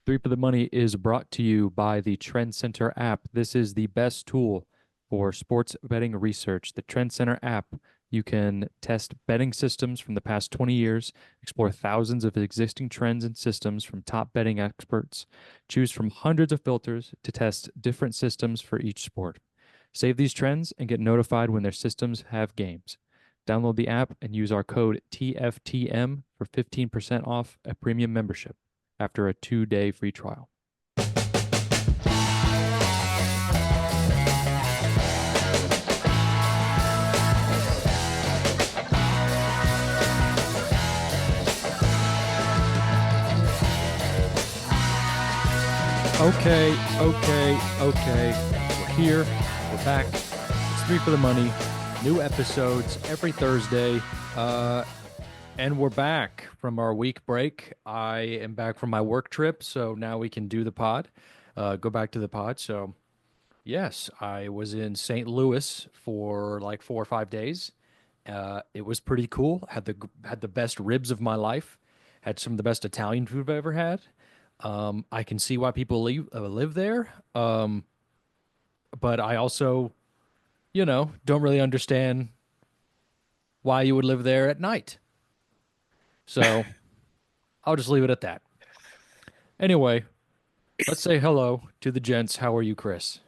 Three for the Money is brought to you by the Trend Center app. This is the best tool for sports betting research. The Trend Center app, you can test betting systems from the past 20 years, explore thousands of existing trends and systems from top betting experts, choose from hundreds of filters to test different systems for each sport. Save these trends and get notified when their systems have games. Download the app and use our code TFTM for 15% off a premium membership after a 2-day free trial. Okay. We're here. We're back. It's Three for the Money. New episodes every Thursday. And we're back from our week break. I am back from my work trip, so now we can do the pod, go back to the pod. So, yes, I was in St. Louis for like 4 or 5 days. It was pretty cool. Had the best ribs of my life. Had some of the best Italian food I've ever had. I can see why people live there. But I also, don't really understand why you would live there at night. So I'll just leave it at that. Anyway, let's say hello to the gents. How are you, Chris?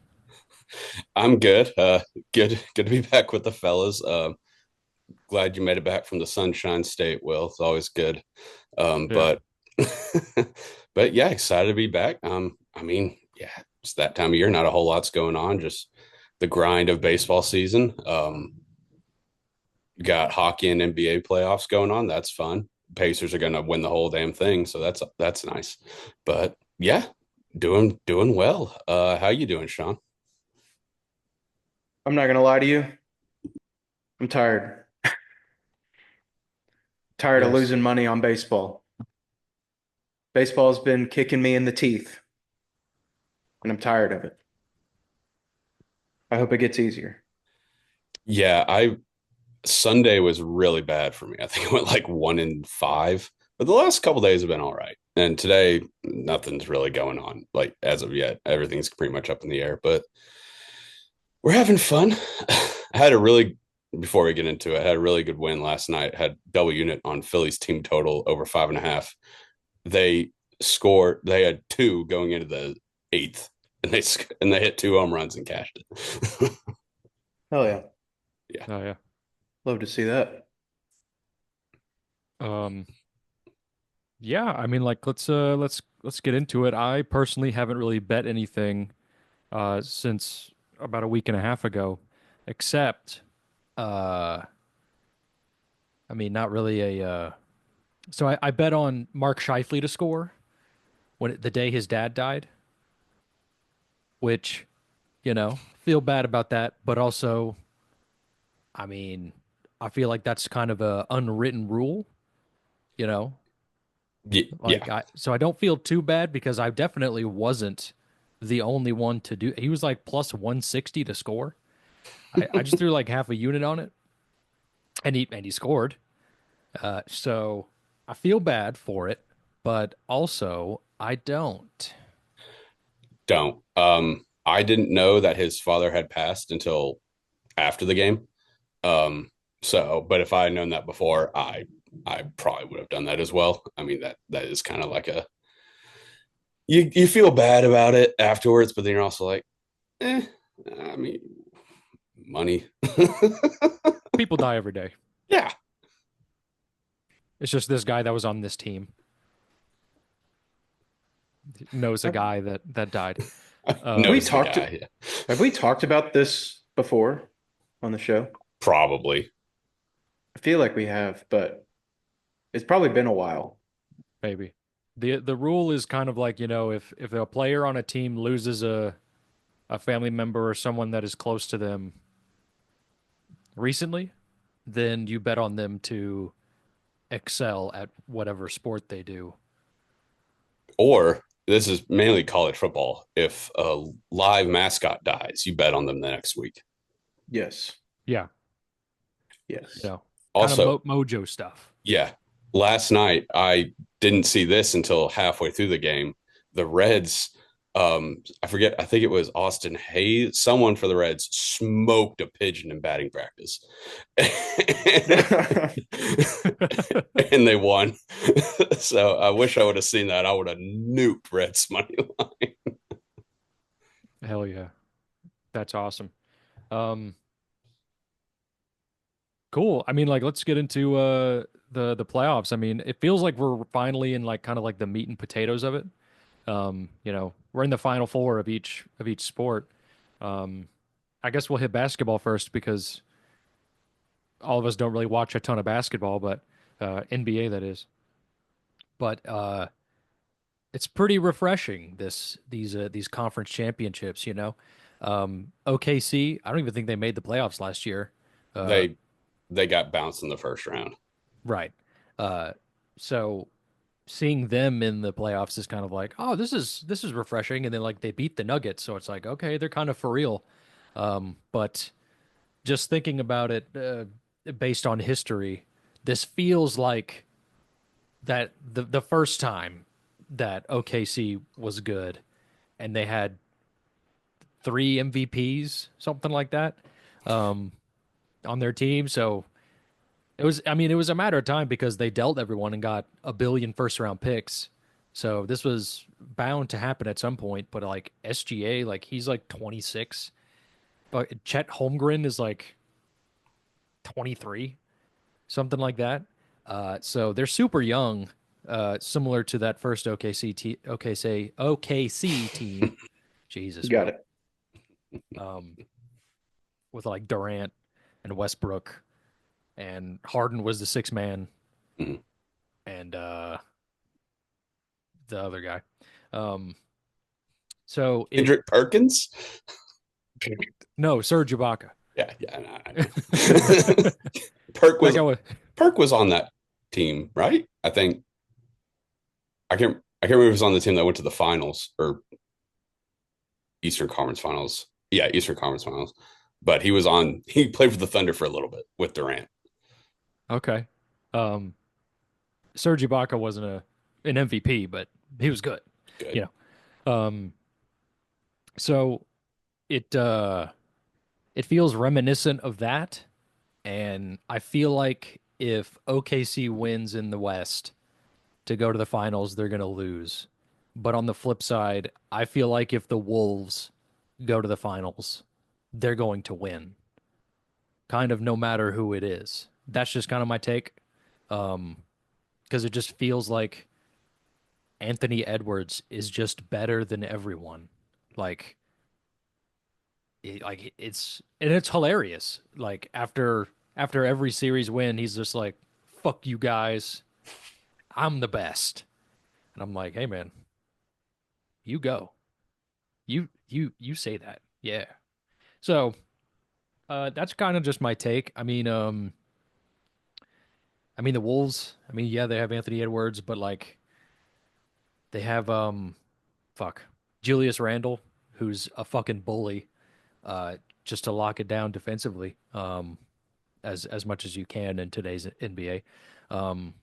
I'm good. Good to be back with the fellas. Glad you made it back from the Sunshine State, Will. It's always good. Yeah. But but yeah, excited to be back. Yeah, it's that time of year. Not a whole lot's going on. Just the grind of baseball season. Got hockey and NBA playoffs going on. That's fun. Pacers are going to win the whole damn thing, so that's nice. But yeah, doing well. How you doing, Sean? I'm not gonna lie to you. I'm tired. Tired of Yes. losing money on baseball. Baseball's been kicking me in the teeth, and I'm tired of it. I hope it gets easier. Yeah, I Sunday was really bad for me. I think I went like 1-5, but the last couple days have been all right. And today, nothing's really going on. Like as of yet, everything's pretty much up in the air. But we're having fun. I had a really before we get into it, I had a really good win last night. Had double unit on Philly's team total over 5.5. They scored. They had two going into the eighth, and they hit two home runs and cashed it. Hell yeah. Yeah. Oh yeah. Love to see that. Um. Yeah. I mean, like, let's get into it. I personally haven't really bet anything since about a week and a half ago, except uh, I mean, not really a. So I bet on Mark Scheifele to score the day his dad died, which feel bad about that, but also, I mean, I feel like that's kind of a unwritten rule, you know? Like Yeah. so I don't feel too bad because I definitely wasn't the only one to do. He was like plus 160 to score. I just threw like half a unit on it and he scored. So I feel bad for it, but also I don't. Don't. I didn't know that his father had passed until after the game. But if I had known that before, I probably would have done that as well. I mean that is kind of like a you feel bad about it afterwards, but then you're also like, eh, I mean, money. People die every day. Yeah. It's just this guy that was on this team knows a Have guy that died. we Knows the talked guy. Yeah. have we talked about this before on the show? Probably. I feel like we have, but it's probably been a while. Maybe. The rule is kind of like, if a player on a team loses a family member or someone that is close to them recently, then you bet on them to excel at whatever sport they do. Or this is mainly college football. If a live mascot dies, you bet on them the next week. Yes. Yeah, Yes. kind of Also, mojo stuff. yeah, last night I didn't see this until halfway through the game. the Reds, I forget, I think it was Austin Hayes, someone for the Reds smoked a pigeon in batting practice. And they won. So I wish I would have seen that. I would have nuked Reds money line. Hell yeah. That's awesome. Um, cool. I mean, like, let's get into the playoffs. I mean, it feels like we're finally in like kind of like the meat and potatoes of it. We're in the final four of each sport. Um, I guess we'll hit basketball first because all of us don't really watch a ton of basketball, but NBA that is. But it's pretty refreshing these conference championships, you know. OKC, I don't even think they made the playoffs last year. Uh, They got bounced in the first round. right. Uh, so seeing them in the playoffs is kind of like, oh, this is refreshing. And then like they beat the Nuggets, so it's like, okay, they're kind of for real. But just thinking about it, based on history, this feels like that the first time that OKC was good and they had three MVPs, something like that, um, on their team. So it was a matter of time because they dealt everyone and got a billion first round picks. So this was bound to happen at some point. But like SGA, like he's like 26, but Chet Holmgren is like 23, something like that. So they're super young, similar to that first OKC team. Jesus, Got bro. it. Um, with like Durant and Westbrook, and Harden was the sixth man, Mhm. and the other guy. Um, so it Kendrick Perkins? no Serge Ibaka. Yeah, yeah, I know. Perk Like was I was, Perk was on that team, right? I think I can't remember if he was on the team that went to the finals or Eastern Conference Finals. Yeah, Eastern Conference Finals. But he played for the Thunder for a little bit with Durant. okay. Um, Serge Ibaka wasn't an MVP, but he was good. Good. You know. So it it feels reminiscent of that, and I feel like if OKC wins in the West to go to the finals, they're gonna lose. But on the flip side, I feel like if the Wolves go to the finals, they're going to win, kind of no matter who it is. That's just kind of my take. Because it just feels like Anthony Edwards is just better than everyone. Like, it's hilarious. Like after every series win, he's just like, "Fuck you guys, I'm the best." And I'm like, "Hey man, you go. You say that, yeah." So that's kind of just my take. I mean the Wolves. I mean, yeah, they have Anthony Edwards, but like they have fuck Julius Randle, who's a fucking bully. Just to lock it down defensively. As much as you can in today's NBA. Um,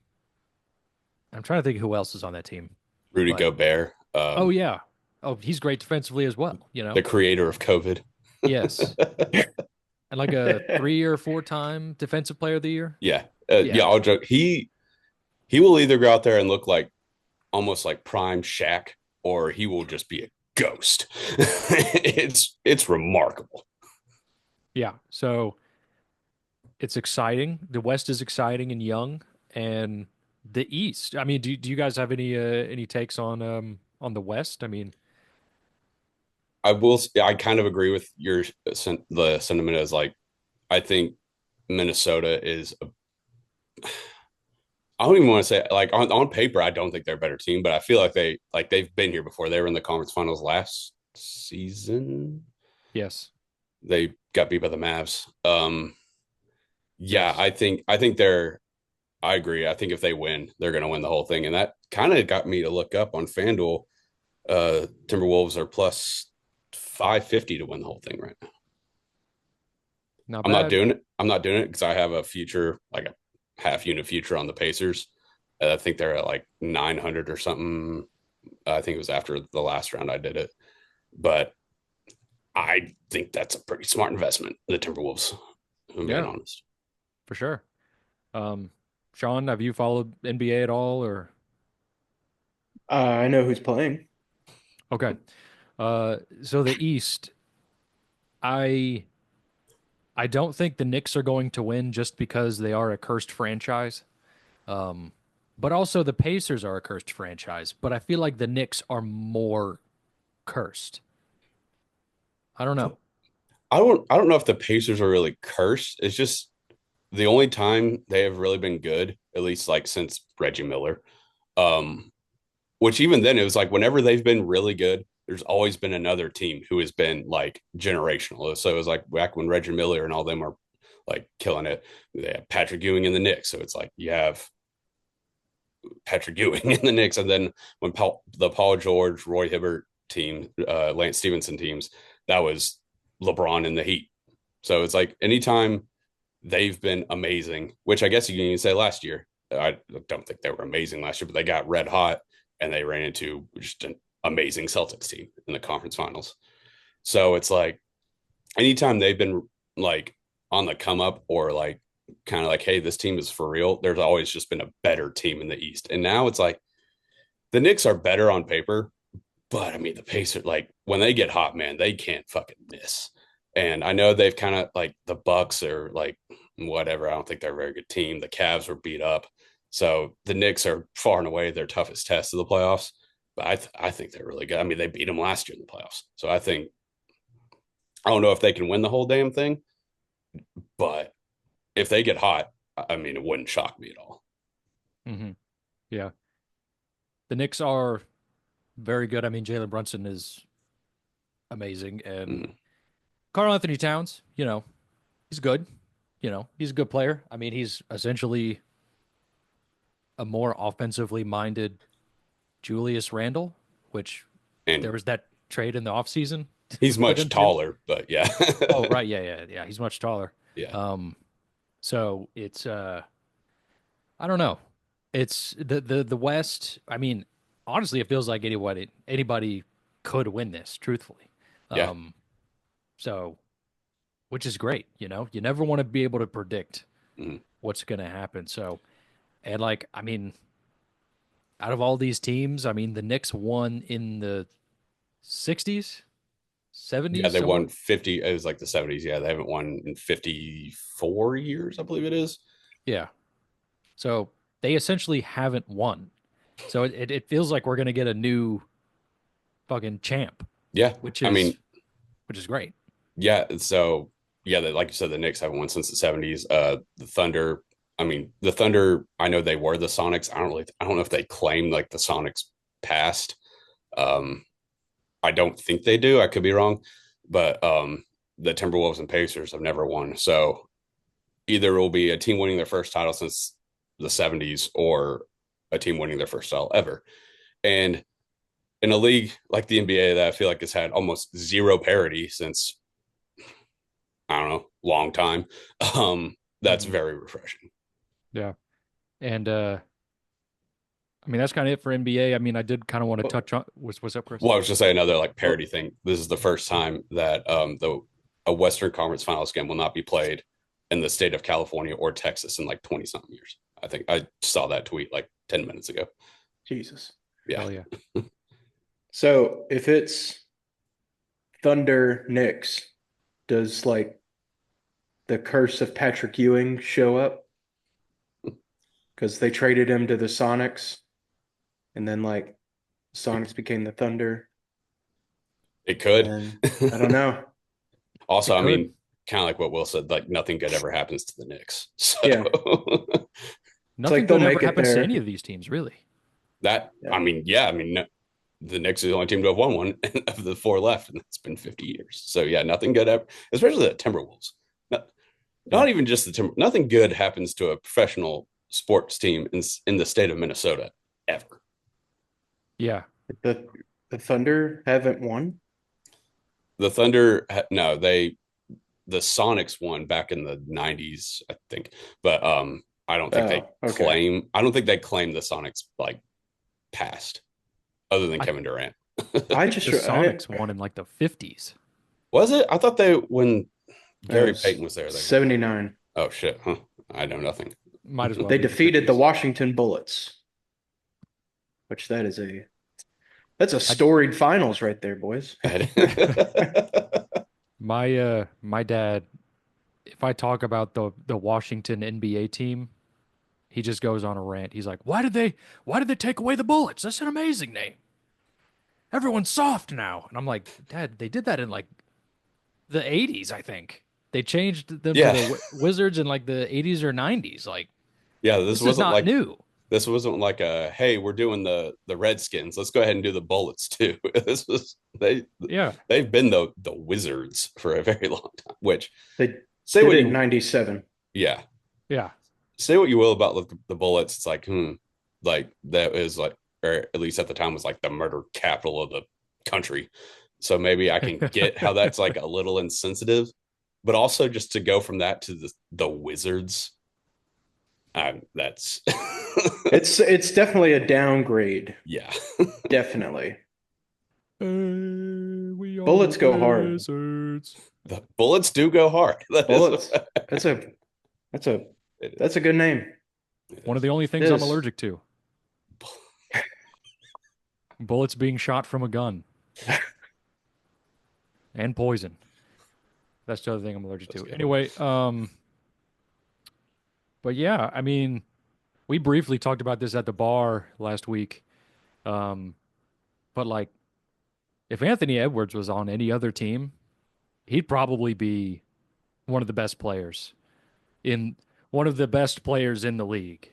I'm trying to think who else is on that team, Rudy but Gobert, oh yeah, oh he's great defensively as well. the creator of COVID. Yes, and like a 3 or 4 time defensive player of the year. Yeah. Yeah, Yeah, I'll joke. He will either go out there and look like almost like prime Shaq, or he will just be a ghost. It's remarkable. yeah. So it's exciting. The West is exciting and young, and the East. I mean, do you guys have any takes on the West? I mean, I kind of agree with the sentiment as like I think Minnesota is I don't even want to say like on paper I don't think they're a better team, but I feel like they've been here before. They were in the conference finals last season. yes, They got beat by the Mavs. Yeah, yes. I think they're I agree. I think if they win, they're going to win the whole thing, and that kind of got me to look up on FanDuel. Timberwolves are plus 550 to win the whole thing right now. Not I'm not bad. doing it. I'm not doing it because I have a future, like a half unit future on the Pacers. I think they're at like 900 or something I think it was after the last round I did it, but I think that's a pretty smart investment. The Timberwolves, if I'm being Yeah, honest. for sure. Um, Sean, have you followed NBA at all or I know who's playing. okay. So the East, I I don't think the Knicks are going to win just because they are a cursed franchise. Um, but also the Pacers are a cursed franchise, but I feel like the Knicks are more cursed. I don't know. I don't know if the Pacers are really cursed. It's just the only time they have really been good, at least like since Reggie Miller. Um, which even then it was like whenever they've been really good, there's always been another team who has been like generational. So it was like back when Reggie Miller and all them are like killing it. They have Patrick Ewing in the Knicks. So it's like you have Patrick Ewing in the Knicks. And then when the Paul George, Roy Hibbert team, Lance Stevenson teams, that was LeBron in the Heat. So it's like anytime they've been amazing, which I guess you can even say last year. I don't think they were amazing last year, but they got red hot and they ran into just an amazing Celtics team in the conference finals. So it's like anytime they've been like on the come up or like kind of like, hey, this team is for real, there's always just been a better team in the East. And now it's like the Knicks are better on paper, but I mean, the Pacers, like when they get hot, man, they can't fucking miss. And I know they've kind of like the Bucks are like whatever. I don't think they're a very good team. The Cavs were beat up. So the Knicks are far and away their toughest test of the playoffs. But I think they're really good. I mean, they beat them last year in the playoffs. So I don't know if they can win the whole damn thing, but if they get hot, I mean, it wouldn't shock me at all. Hmm. Yeah. The Knicks are very good. I mean, Jalen Brunson is amazing. And Mm. Karl Anthony Towns, he's good. He's a good player. I mean, he's essentially a more offensively minded Julius Randle, which there And was that trade in the offseason he's for much them too. taller, but yeah. Oh, right. Yeah, yeah, yeah. He's much taller. Yeah. Um, so it's I don't know. It's the West. I mean, honestly, it feels like anybody could win this, truthfully. Yeah. Um, so which is great, You never want to be able to predict Mm. what's going to happen. So, and like, I mean, out of all these teams, I mean, the Knicks won in the 60s, Yeah, 70s, they somewhere. won 50. It was like the 70s. Yeah, they haven't won in 54 years, I believe it is. Yeah. So they essentially haven't won. So it feels like we're going to get a new fucking champ, Yeah. which I is mean, which is great. yeah. So, yeah, like you said, the Knicks haven't won since the 70s. The Thunder, I mean, the Thunder, I know they were the Sonics. I don't know if they claim like the Sonics past. Um, I don't think they do. I could be wrong. But the Timberwolves and Pacers have never won. So either it will be a team winning their first title since the 70s or a team winning their first title ever. And in a league like the NBA that I feel like has had almost zero parity since, I don't know, long time, that's Hmm. very refreshing. Yeah. And I mean that's kind of it for NBA. I mean, I did kind of want to touch on what's up, Chris? Well, I was just saying another like Well, parity thing. This is the first time that the a Western Conference Finals game will not be played in the state of California or Texas in like 20 something years. I think I saw that tweet like 10 minutes ago. Jesus. Yeah. Hell yeah. So if it's Thunder Knicks, does like the curse of Patrick Ewing show up? Because they traded him to the Sonics, and then like Sonics became the Thunder, It could. and I don't know. Also, It I could. mean, kind of like what Will said, like nothing good ever happens to the Knicks. So Yeah, it's Nothing like they'll good ever make it happens to any there. of these teams, really. that, Yeah, I mean, yeah, I mean, the Knicks are the only team to have won one of the four left, and it's been 50 years. So yeah, nothing good ever, especially the Timberwolves. Not, Yeah. not even just the Timber, nothing good happens to a professional sports team in the state of Minnesota ever. Yeah. the the Thunder haven't won. The Thunder, no, the Sonics won back in the 90s, I think, but Oh, okay. I don't think they claim the Sonics like past. other than I, Kevin Durant. I the just I Sonics won in like the 50s. Was it? I thought when it Gary was Payton was there, they won. 79. Oh shit, huh? I know nothing. Might as well They be the defeated the 50s. Washington Bullets, which that's a I storied finals right there, boys. my dad, if I talk about the Washington NBA team, he just goes on a rant. He's like, why did they take away the Bullets? That's an amazing name. Everyone's soft now." And I'm like, "Dad, they did that in like the 80s, I think. They changed them to Yeah, the Wizards in like the 80s or 90s. Like yeah. this is not new." This wasn't like a hey, we're doing the Redskins. Let's go ahead and do the Bullets too. This was Yeah. they've been the Wizards for a very long time. Which They say did what it in you 97. yeah Yeah. say what you will about the Bullets. It's like like that is like or at least at the time was like the murder capital of the country. So maybe I can get how that's like a little insensitive, but also just to go from that to the Wizards, that's It's definitely a downgrade. yeah. Definitely. We are the Bullets go hard. Wizards. The Bullets do go hard. That is Bullets. That's a that's a it that's is. a good name. It One of is. the only It things I'm is. allergic to. Bullets being shot from a gun and poison. That's the other thing I'm allergic That's a to. good one. Anyway, but yeah, I mean, we briefly talked about this at the bar last week. Um, but like if Anthony Edwards was on any other team, he'd probably be one of the best players in one of the best players in the league.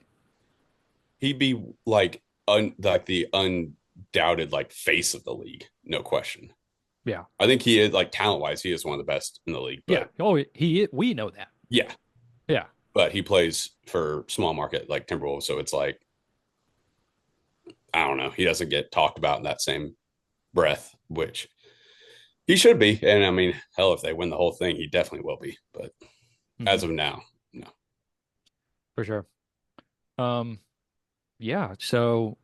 He'd be like the undoubted like face of the league, no question. Yeah. I think he is like talent wise, he is one of the best in the league. Yeah. But Oh, we know that. yeah, Yeah. but he plays for small market like Timberwolves, so it's like I don't know. He doesn't get talked about in that same breath, which he should be. And I mean, hell, if they win the whole thing, he definitely will be. But Hmm. as of now, no. For sure. Um, yeah, so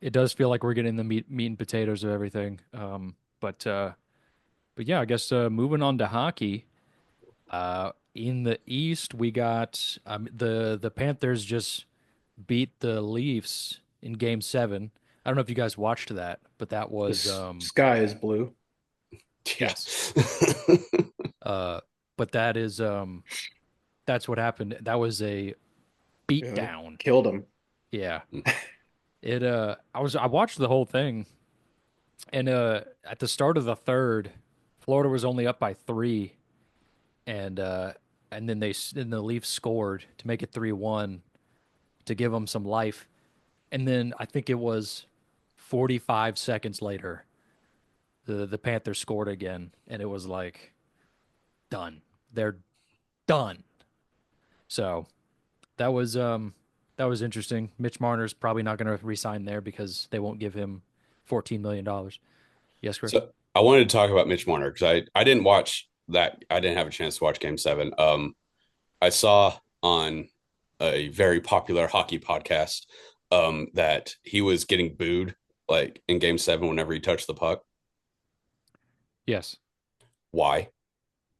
it does feel like we're getting the meat and potatoes of everything. But yeah, I guess moving on to hockey. In the East, we got the Panthers just beat the Leafs in Game 7. I don't know if you guys watched that, but that The was sky is blue. Yeah. yes. Uh, but that's what happened. That was a Yeah, beatdown. killed him. Yeah. I watched the whole thing, and at the start of the third, Florida was only up by 3, and then the Leafs scored to make it 3-1 to give them some life. And then I think it was 45 seconds later, the Panthers scored again, and it was like done. They're done. So that was interesting. Mitch Marner's probably not going to resign there because they won't give him $14 million. Yes, Chris. So I wanted to talk about Mitch Marner because I didn't watch that. I didn't have a chance to watch Game 7. I saw on a very popular hockey podcast that he was getting booed like in Game 7 whenever he touched the puck. Yes, Why?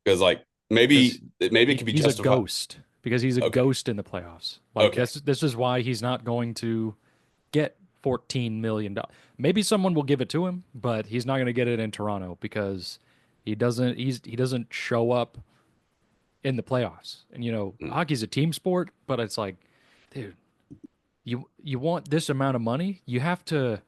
Because like because maybe it could be he's a justified. ghost. Because he's a Okay, ghost in the playoffs. Like okay, this is why he's not going to get $14 million. Maybe someone will give it to him, but he's not going to get it in Toronto because he doesn't show up in the playoffs. And mm, hockey's a team sport, but it's like, dude, you want this amount of money, you,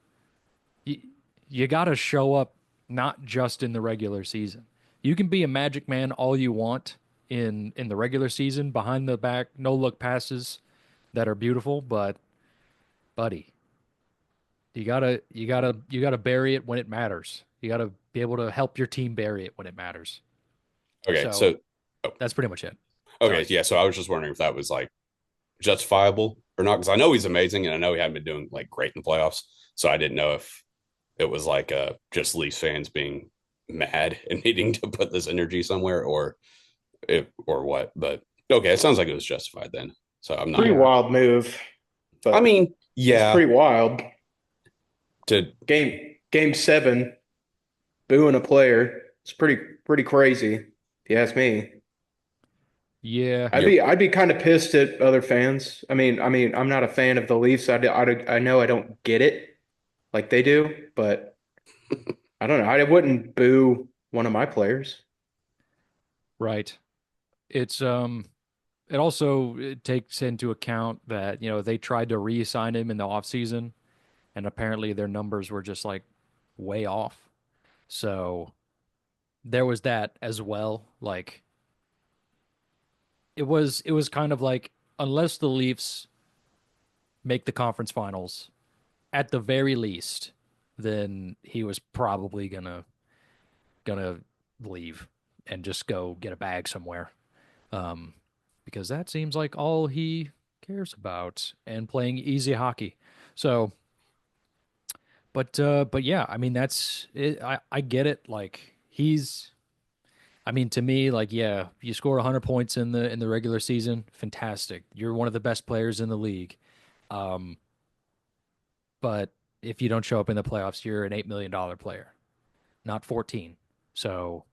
you got to show up not just in the regular season. You can be a magic man all you want in the regular season, behind the back, no look passes that are beautiful, but buddy, you gotta bury it when it matters. You gotta be able to help your team bury it when it matters. okay. So So oh, that's pretty much it. okay, Sorry. yeah. So I was just wondering if that was like justifiable or not because I know he's amazing and I know he hadn't been doing like great in the playoffs. So I didn't know if it was like just Leafs fans being mad and needing to put this energy somewhere or what. But okay, it sounds like it was justified then. So I'm Pretty not. Yeah. wild move, I but mean, it's yeah. pretty wild. Did Game seven, booing a player. It's pretty crazy, if you ask me. Yeah. I'd you be I'd be kind of pissed at other fans. I mean, I'm not a fan of the Leafs. I know I don't get it like they do, but I don't know. I wouldn't boo one of my players. Right. It's it also it takes into account that, they tried to re-sign him in the offseason and apparently their numbers were just like way off. So there was that as well. Like it was kind of like unless the Leafs make the conference finals at the very least, then he was probably gonna leave and just go get a bag somewhere. Um, because that seems like all he cares about and playing easy hockey. So, but yeah, I mean that's it. I get it. Like I mean to me, like yeah, you score 100 points in the regular season, fantastic. You're one of the best players in the league. Um, but if you don't show up in the playoffs, you're an $8 million player, not 14. So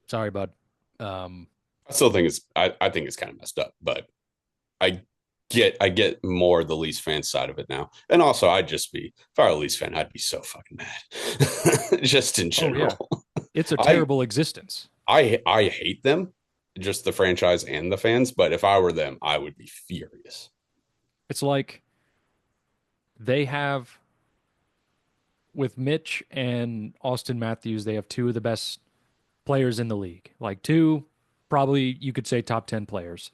sorry, bud. Um, I still think I think it's kind of messed up, but I I get more the Leafs fan side of it now. And also I'd just be if I were a Leafs fan, I'd be so fucking mad. Just in oh yeah, general. it's a I terrible existence. I hate them, just the franchise and the fans, but if I were them, I would be furious. It's like they have with Mitch and Austin Matthews, they have two of the best players in the league. Like two, probably you could say top 10 players,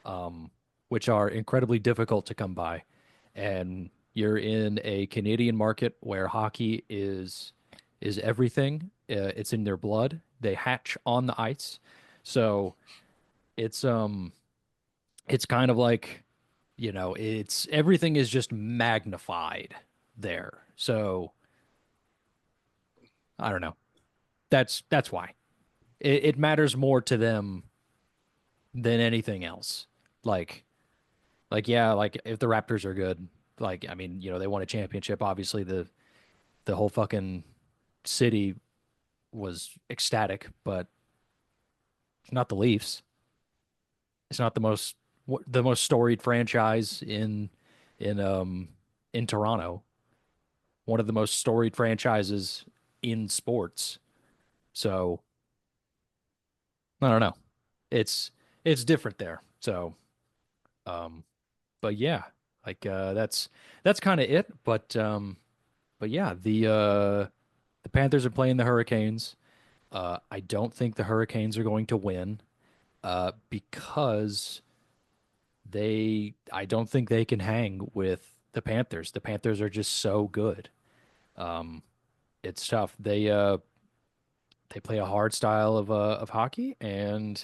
um, which are incredibly difficult to come by. And you're in a Canadian market where hockey is everything. It's in their blood. They hatch on the ice. So it's it's kind of like, it's everything is just magnified there. So I don't know. That's why it matters more to them than anything else. Like yeah, like if the Raptors are good, like I mean, they won a championship. Obviously, the whole fucking city was ecstatic, but it's not the Leafs. It's not the most storied franchise in in Toronto. One of the most storied franchises in sports. So I don't know. It's it's different there. So um but yeah, like that's kind of it. But yeah, the Panthers are playing the Hurricanes. I don't think the Hurricanes are going to win because I don't think they can hang with the Panthers. The Panthers are just so good. Um, it's tough. They play a hard style of hockey, and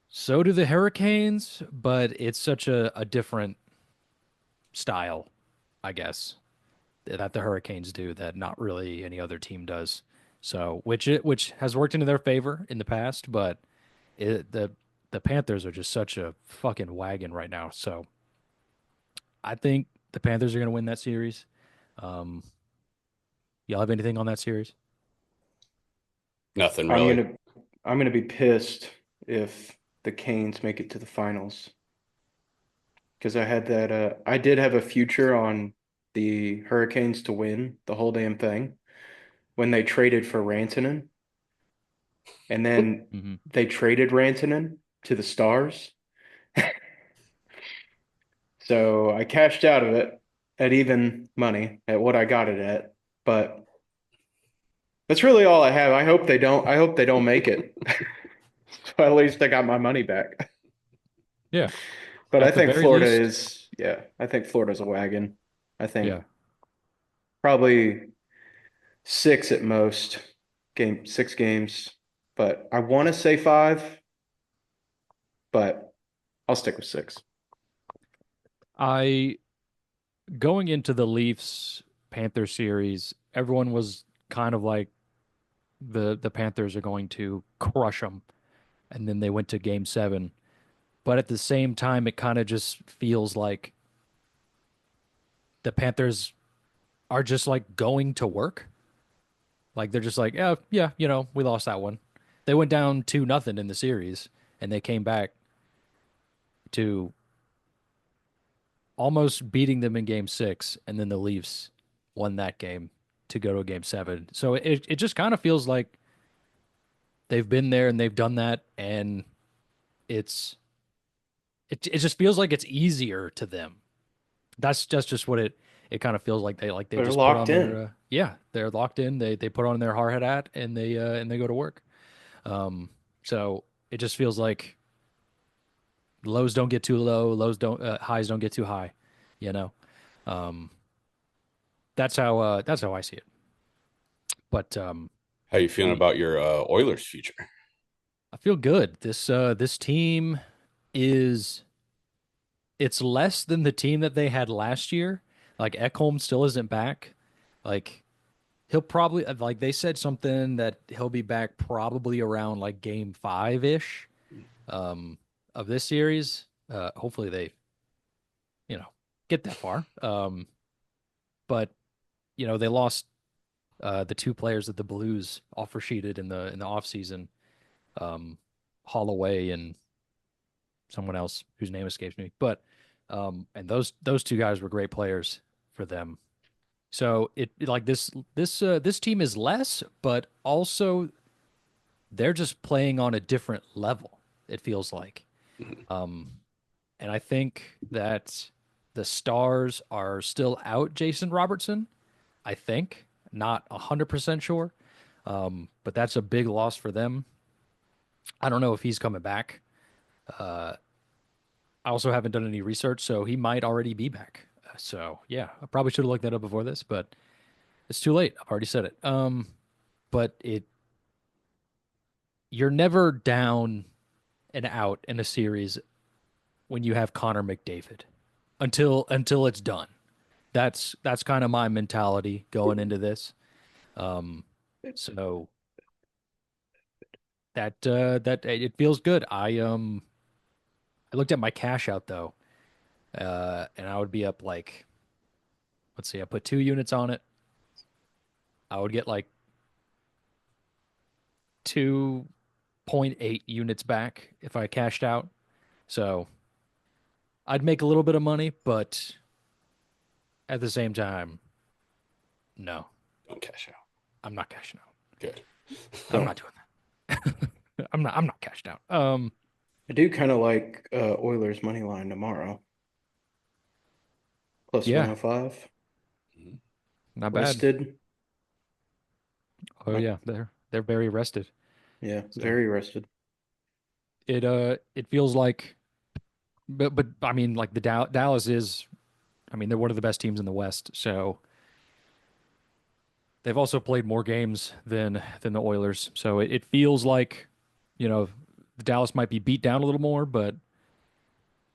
so do the Hurricanes, but it's such a different style, I guess, that the Hurricanes do that not really any other team does. So, which has worked into their favor in the past, but the Panthers are just such a fucking wagon right now. So, I think the Panthers are going to win that series. Um, y'all have anything on that series? Nothing I'm really. gonna I'm gonna be pissed if the Canes make it to the finals because I did have a future on the Hurricanes to win the whole damn thing when they traded for Rantanen, and then Hmm. they traded Rantanen to the Stars. So I cashed out of it at even money at what I got it at, but that's really all I have. I hope they don't make it. So at least I got my money back. Yeah. But I At the think very Florida least, is, yeah, I think Florida's a wagon. I think yeah. probably six at most, 6 games. But I want to say five, but I'll stick with six. I going into the Leafs Panther series, everyone was kind of like the Panthers are going to crush them, and then they went to Game 7. But at the same time, it kind of just feels like the Panthers are just like going to work. Like they're just like, yeah, yeah, we lost that one. They went down 2-0 in the series, and they came back to almost beating them in game 6, and then the Leafs won that game to go to a game 7. So it just kind of feels like they've been there and they've done that, and it's it just feels like it's easier to them. That's just what it kind of feels like. They They're just put locked on in. their yeah, they're locked in. They put on their hard hat and they go to work. Um, so it just feels like lows don't get too low, lows don't highs don't get too high, you know. Um, that's how I see it. But How you feeling the about your Oilers future? I feel good. This team is it's less than the team that they had last year. Like Ekholm still isn't back. Like he'll probably like they said something that he'll be back probably around like game 5 ish um of this series. Hopefully they, you know, get that far. But they lost the two players that the Blues offer sheeted in the offseason, um Holloway and someone else whose name escapes me. But and those two guys were great players for them. So like this team is less, but also they're just playing on a different level, it feels like. Mhm. Um, and I think that the stars are still out Jason Robertson, I think. Not 100% sure. But that's a big loss for them. I don't know if he's coming back. Uh, I also haven't done any research, so he might already be back. So yeah, I probably should have looked that up before this, but it's too late. I've already said it. But you're never down and out in a series when you have Connor McDavid until it's done. That's kind of my mentality going into this. Um, so that it feels good. I looked at my cash out though, and I would be up like, let's see, I put 2 units on it. I would get like 2.8 units back if I cashed out. So I'd make a little bit of money, but at the same time, no, Don't cash out. I'm not cashing out. Good. I'm not doing that. I'm not cashed out. I do kind of like Oilers money line tomorrow. Plus Yeah, 105. Mhm. not bad. Rested. Oh Like, yeah, they're very rested. yeah, So very rested. it feels like, but I mean like the Dallas is, I mean they're one of the best teams in the West. So they've also played more games than the Oilers. So it feels like, Dallas might be beat down a little more, but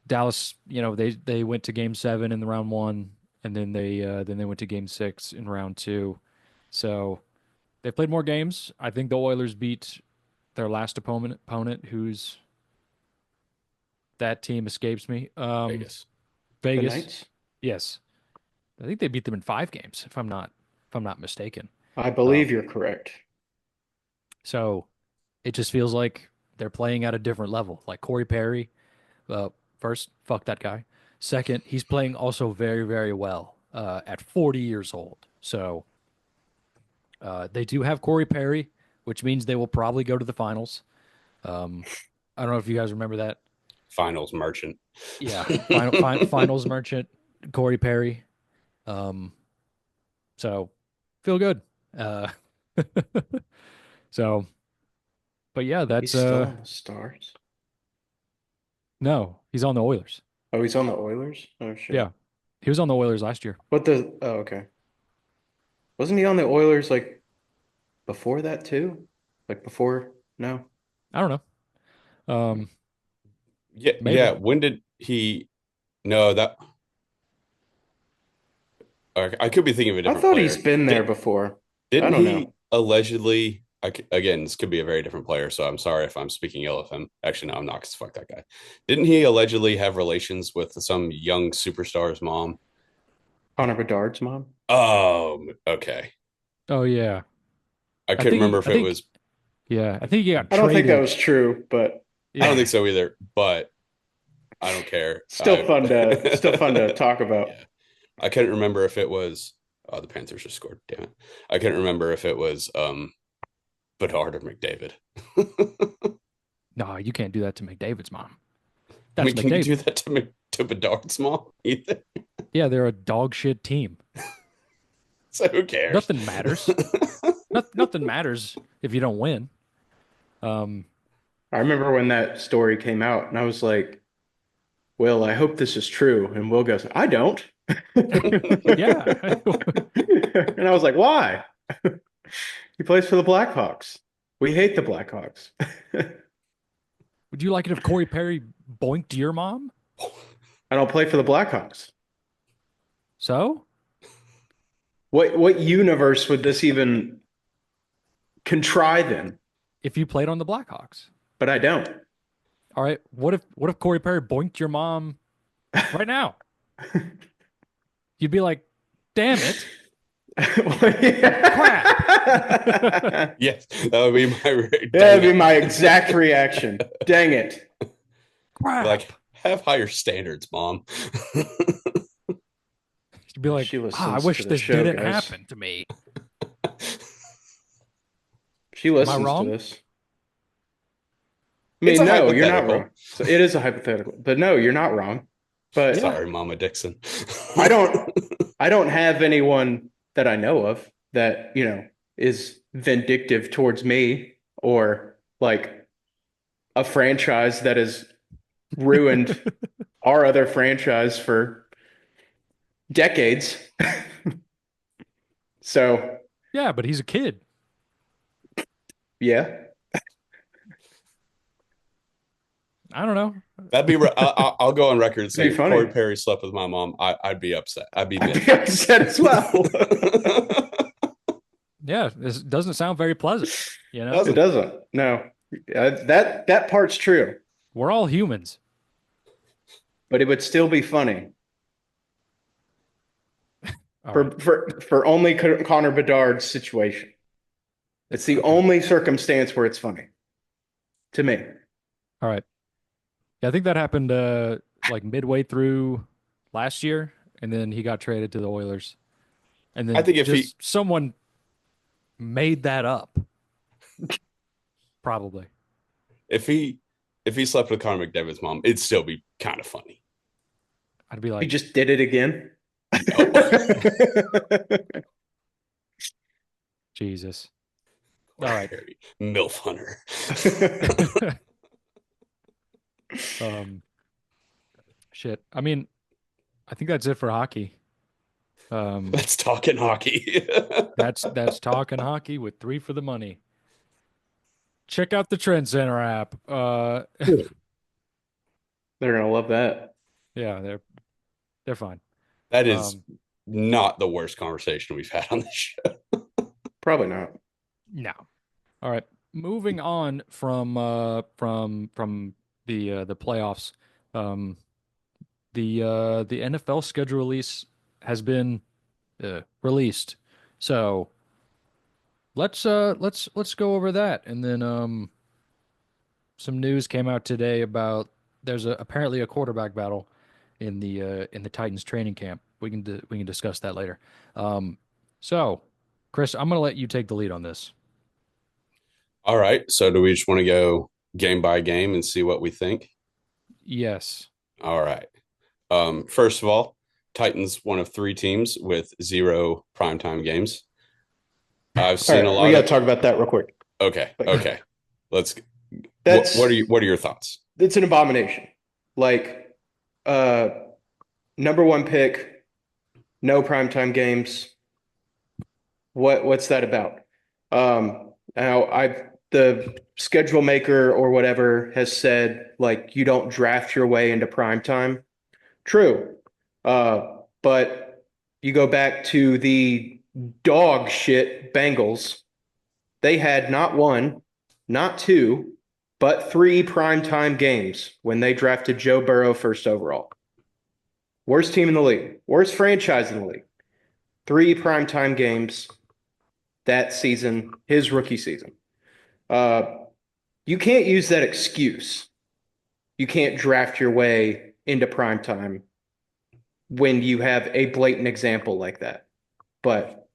Dallas, they went to game 7 in the round one, and then they went to game 6 in round two. So they played more games. I think the Oilers beat their last opponent, who's that team escapes me. Vegas. The Vegas. Knights. Yes, I think they beat them in 5 games, if I'm not mistaken. I Um, believe you're correct. so it just feels like they're playing at a different level. Like Corey Perry, first, fuck that guy. Second, he's playing also very, very well at 40 years old. So they do have Corey Perry, which means they will probably go to the finals. Um, I don't know if you guys remember that. Finals merchant. Yeah, finals merchant Corey Perry. Um, so feel good. Uh, so, but yeah, He's still on the Stars. no, he's on the Oilers. Oh, he's on the Oilers? Oh Yeah, shit. he was on the Oilers last year. Okay. Wasn't he on the Oilers like before that too? Like before? No. I don't know. Yeah, yeah. Maybe. When did he? No, that I could be thinking of a I different thought he's player. been there before. I Didn't don't he know. allegedly? Again, this could be a very different player, so I'm sorry if I'm speaking ill of him. Actually, no, I'm not. Cause fuck that guy. Didn't he allegedly have relations with some young superstar's mom? Connor Bedard's mom. Oh, okay. Oh yeah. I I couldn't think remember if I it think was. yeah, I think he got I don't think that traded. was true, but I don't Yeah. think so either, but I don't care. still fun to talk about. Yeah. I couldn't remember if it was. Oh, the Panthers just scored. Damn it. I couldn't remember if it was Bedard or McDavid. No, you can't do that to McDavid's mom. I That's mean, can you McDavid. do that to Bedard's mom either? Yeah, they're a dog shit team. So who cares? Nothing matters. Nothing matters if you don't win. Um, I remember when that story came out, and I was like, "Will, I hope this is true." And Will goes, "I don't." yeah. And I was like, "Why?" He plays for the Blackhawks. We hate the Blackhawks. Would you like it if Corey Perry boinked your mom? I don't play for the Blackhawks. So? What universe would this even contrive in? If you played on the Blackhawks. But I don't. All right. What if Corey Perry boinked your mom right now? You'd be like, damn it. Crap. Yes, that would be my. That'd be my exact reaction. Dang it. Crap. Like, have higher standards, mom. You'd be like, She listens I wish to the this show, didn't guys. happen to me. She listens to wrong? this. I It's mean, a no, you're not hypothetical. wrong. So it is a hypothetical, but no, you're not wrong. But Yeah. Sorry, Mama Dixon. I don't have anyone that I know of that, is vindictive towards me or like a franchise that has ruined our other franchise for decades. So, Yeah, but he's a kid. yeah. I don't know. That'd be. I'll go on record and It'd say be if funny. Corey Perry slept with my mom, I'd be upset. I'd be I'd dead. be upset as well. Yeah, this doesn't sound very pleasant. You know, It doesn't. No. That part's true, we're all humans. but it would still be funny All for right. for only Connor Bedard's situation. It's the Okay. only circumstance where it's funny to me. All right. Yeah, I think that happened like midway through last year, and then he got traded to the Oilers. And I then think if just someone made that up. Probably. if he slept with Connor McDavid's mom, it'd still be kind of funny. I'd be He like, just did it again. Jesus. All right. Perry, MILF Hunter. Shit. I mean, I think that's it for hockey. Let's talking hockey. That's talking hockey with 3 for the money. Check out the Trend Center app. They're gonna love that. Yeah, they're fine. That is not the worst conversation we've had on this show. Probably not. No. All right. Moving on from the playoffs. The NFL schedule release has been released. So let's go over that. And then some news came out today about there's apparently a quarterback battle in the Titans training camp. We can discuss that later. So Chris, I'm gonna let you take the lead on this. All right. So do we just want to go game by game and see what we think? Yes. All right. First of all, Titans, one of 3 teams with 0 primetime games. I've seen a lot. We got to talk about that real quick. Okay. Let's. That's what are your thoughts? It's an abomination. Like, number 1 pick, no primetime games. What's that about? Now the schedule maker or whatever has said like you don't draft your way into primetime. True. But you go back to the dog shit Bengals. They had not 1, not 2, but 3 primetime games when they drafted Joe Burrow first overall. Worst team in the league. Worst franchise in the league. 3 primetime games that season, his rookie season. You can't use that excuse. You can't draft your way into primetime when you have a blatant example like that. But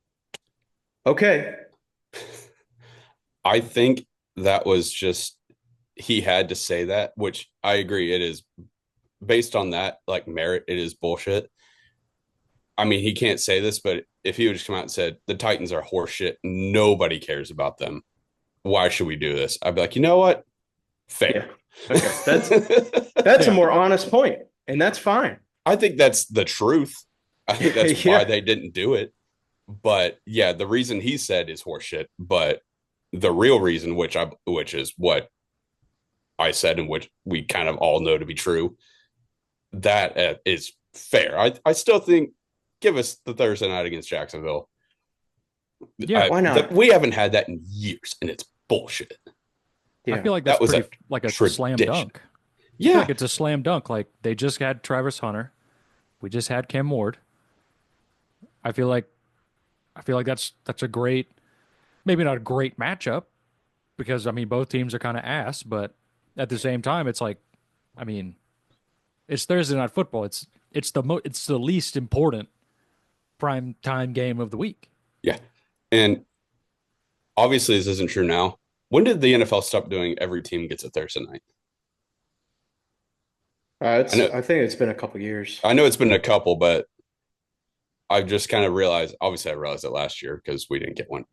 okay. I think that was just he had to say that, which I agree. It is based on that like merit. It is bullshit. I mean, he can't say this, but if he would just come out and said the Titans are horseshit, nobody cares about them. Why should we do this? I'd be like, you know what? Fair. Yeah. Okay. That's a more honest point, and that's fine. I think that's the truth. I think that's Yeah. why they didn't do it. But yeah, the reason he said is horseshit. But the real reason, which is what I said, and which we kind of all know to be true, that is fair. I still think give us the Thursday night against Jacksonville. Yeah, why not? We haven't had that in years, and it's bullshit. I Yeah. feel like that's That was pretty a like a tradition. slam dunk. I feel Yeah, like it's a slam dunk. Like they just had Travis Hunter. We just had Cam Ward. I feel like that's a great, maybe not a great matchup because I mean both teams are kind of ass, but at the same time it's like, I mean, it's Thursday night football. It's the least important prime time game of the week. yeah. And obviously, this isn't true now. When did the NFL stop doing every team gets a Thursday night? I know, I think it's been a couple years. I know it's been a couple, but I just kind of realized. Obviously, I realized it last year because we didn't get one.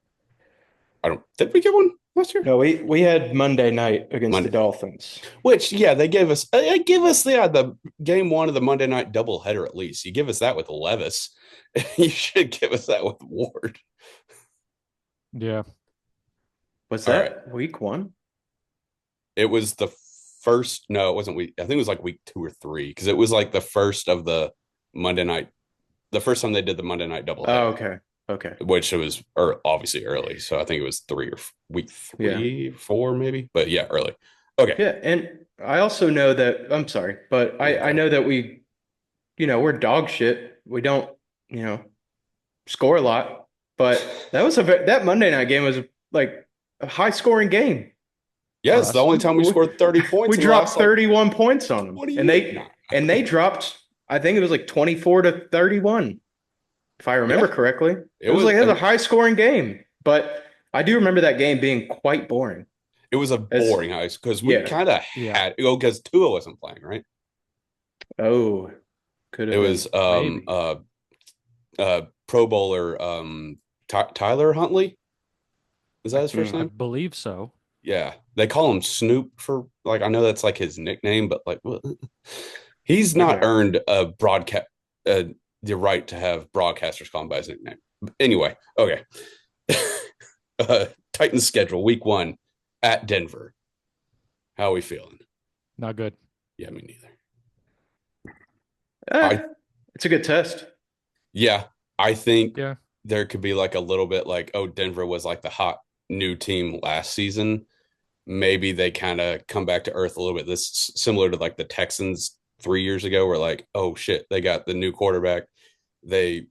I don't. Did we get one last year? No, we had Monday night against the Monday. Dolphins. Which, yeah, they gave us. Give us the game one of the Monday night doubleheader at least. You give us that with Levis. You should give us that with Ward. Yeah. Was All that week 1? It was the first. No, it wasn't week. I think it was like week 2 or 3 because it was like the first of the Monday night. The first time they did the Monday night doubleheader. Oh, okay. Okay. Which it was obviously early. So I think it was 3 or week 3, 4 maybe. But yeah, early. Okay. Yeah, and I also know that I'm sorry, but I know that we're dog shit. We don't, score a lot, but that Monday night game was like a high scoring game. Yeah, it's the only time we scored 30 points. We dropped 31 points on them. What And they dropped, I think it was like 24 to 31, if I remember correctly. It was a high scoring game, but I do remember that game being quite boring. It was a boring high because we kind of had because Tua wasn't playing, right? Oh, could have. It was Pro Bowler Tyler Huntley. Is that his first I name? believe so. Yeah, they call him Snoop for like I know that's like his nickname, but like he's not earned a broadcast the right to have broadcasters call him by his nickname. Anyway, okay. Titans schedule week 1 at Denver. How are we feeling? Not good. Yeah, me neither. It's a good test. Yeah, I think there could be like a little bit like, oh, Denver was like the hot new team last season. Maybe they kind of come back to earth a little bit. This similar to like the Texans 3 years ago, where like, oh shit, they got the new quarterback. They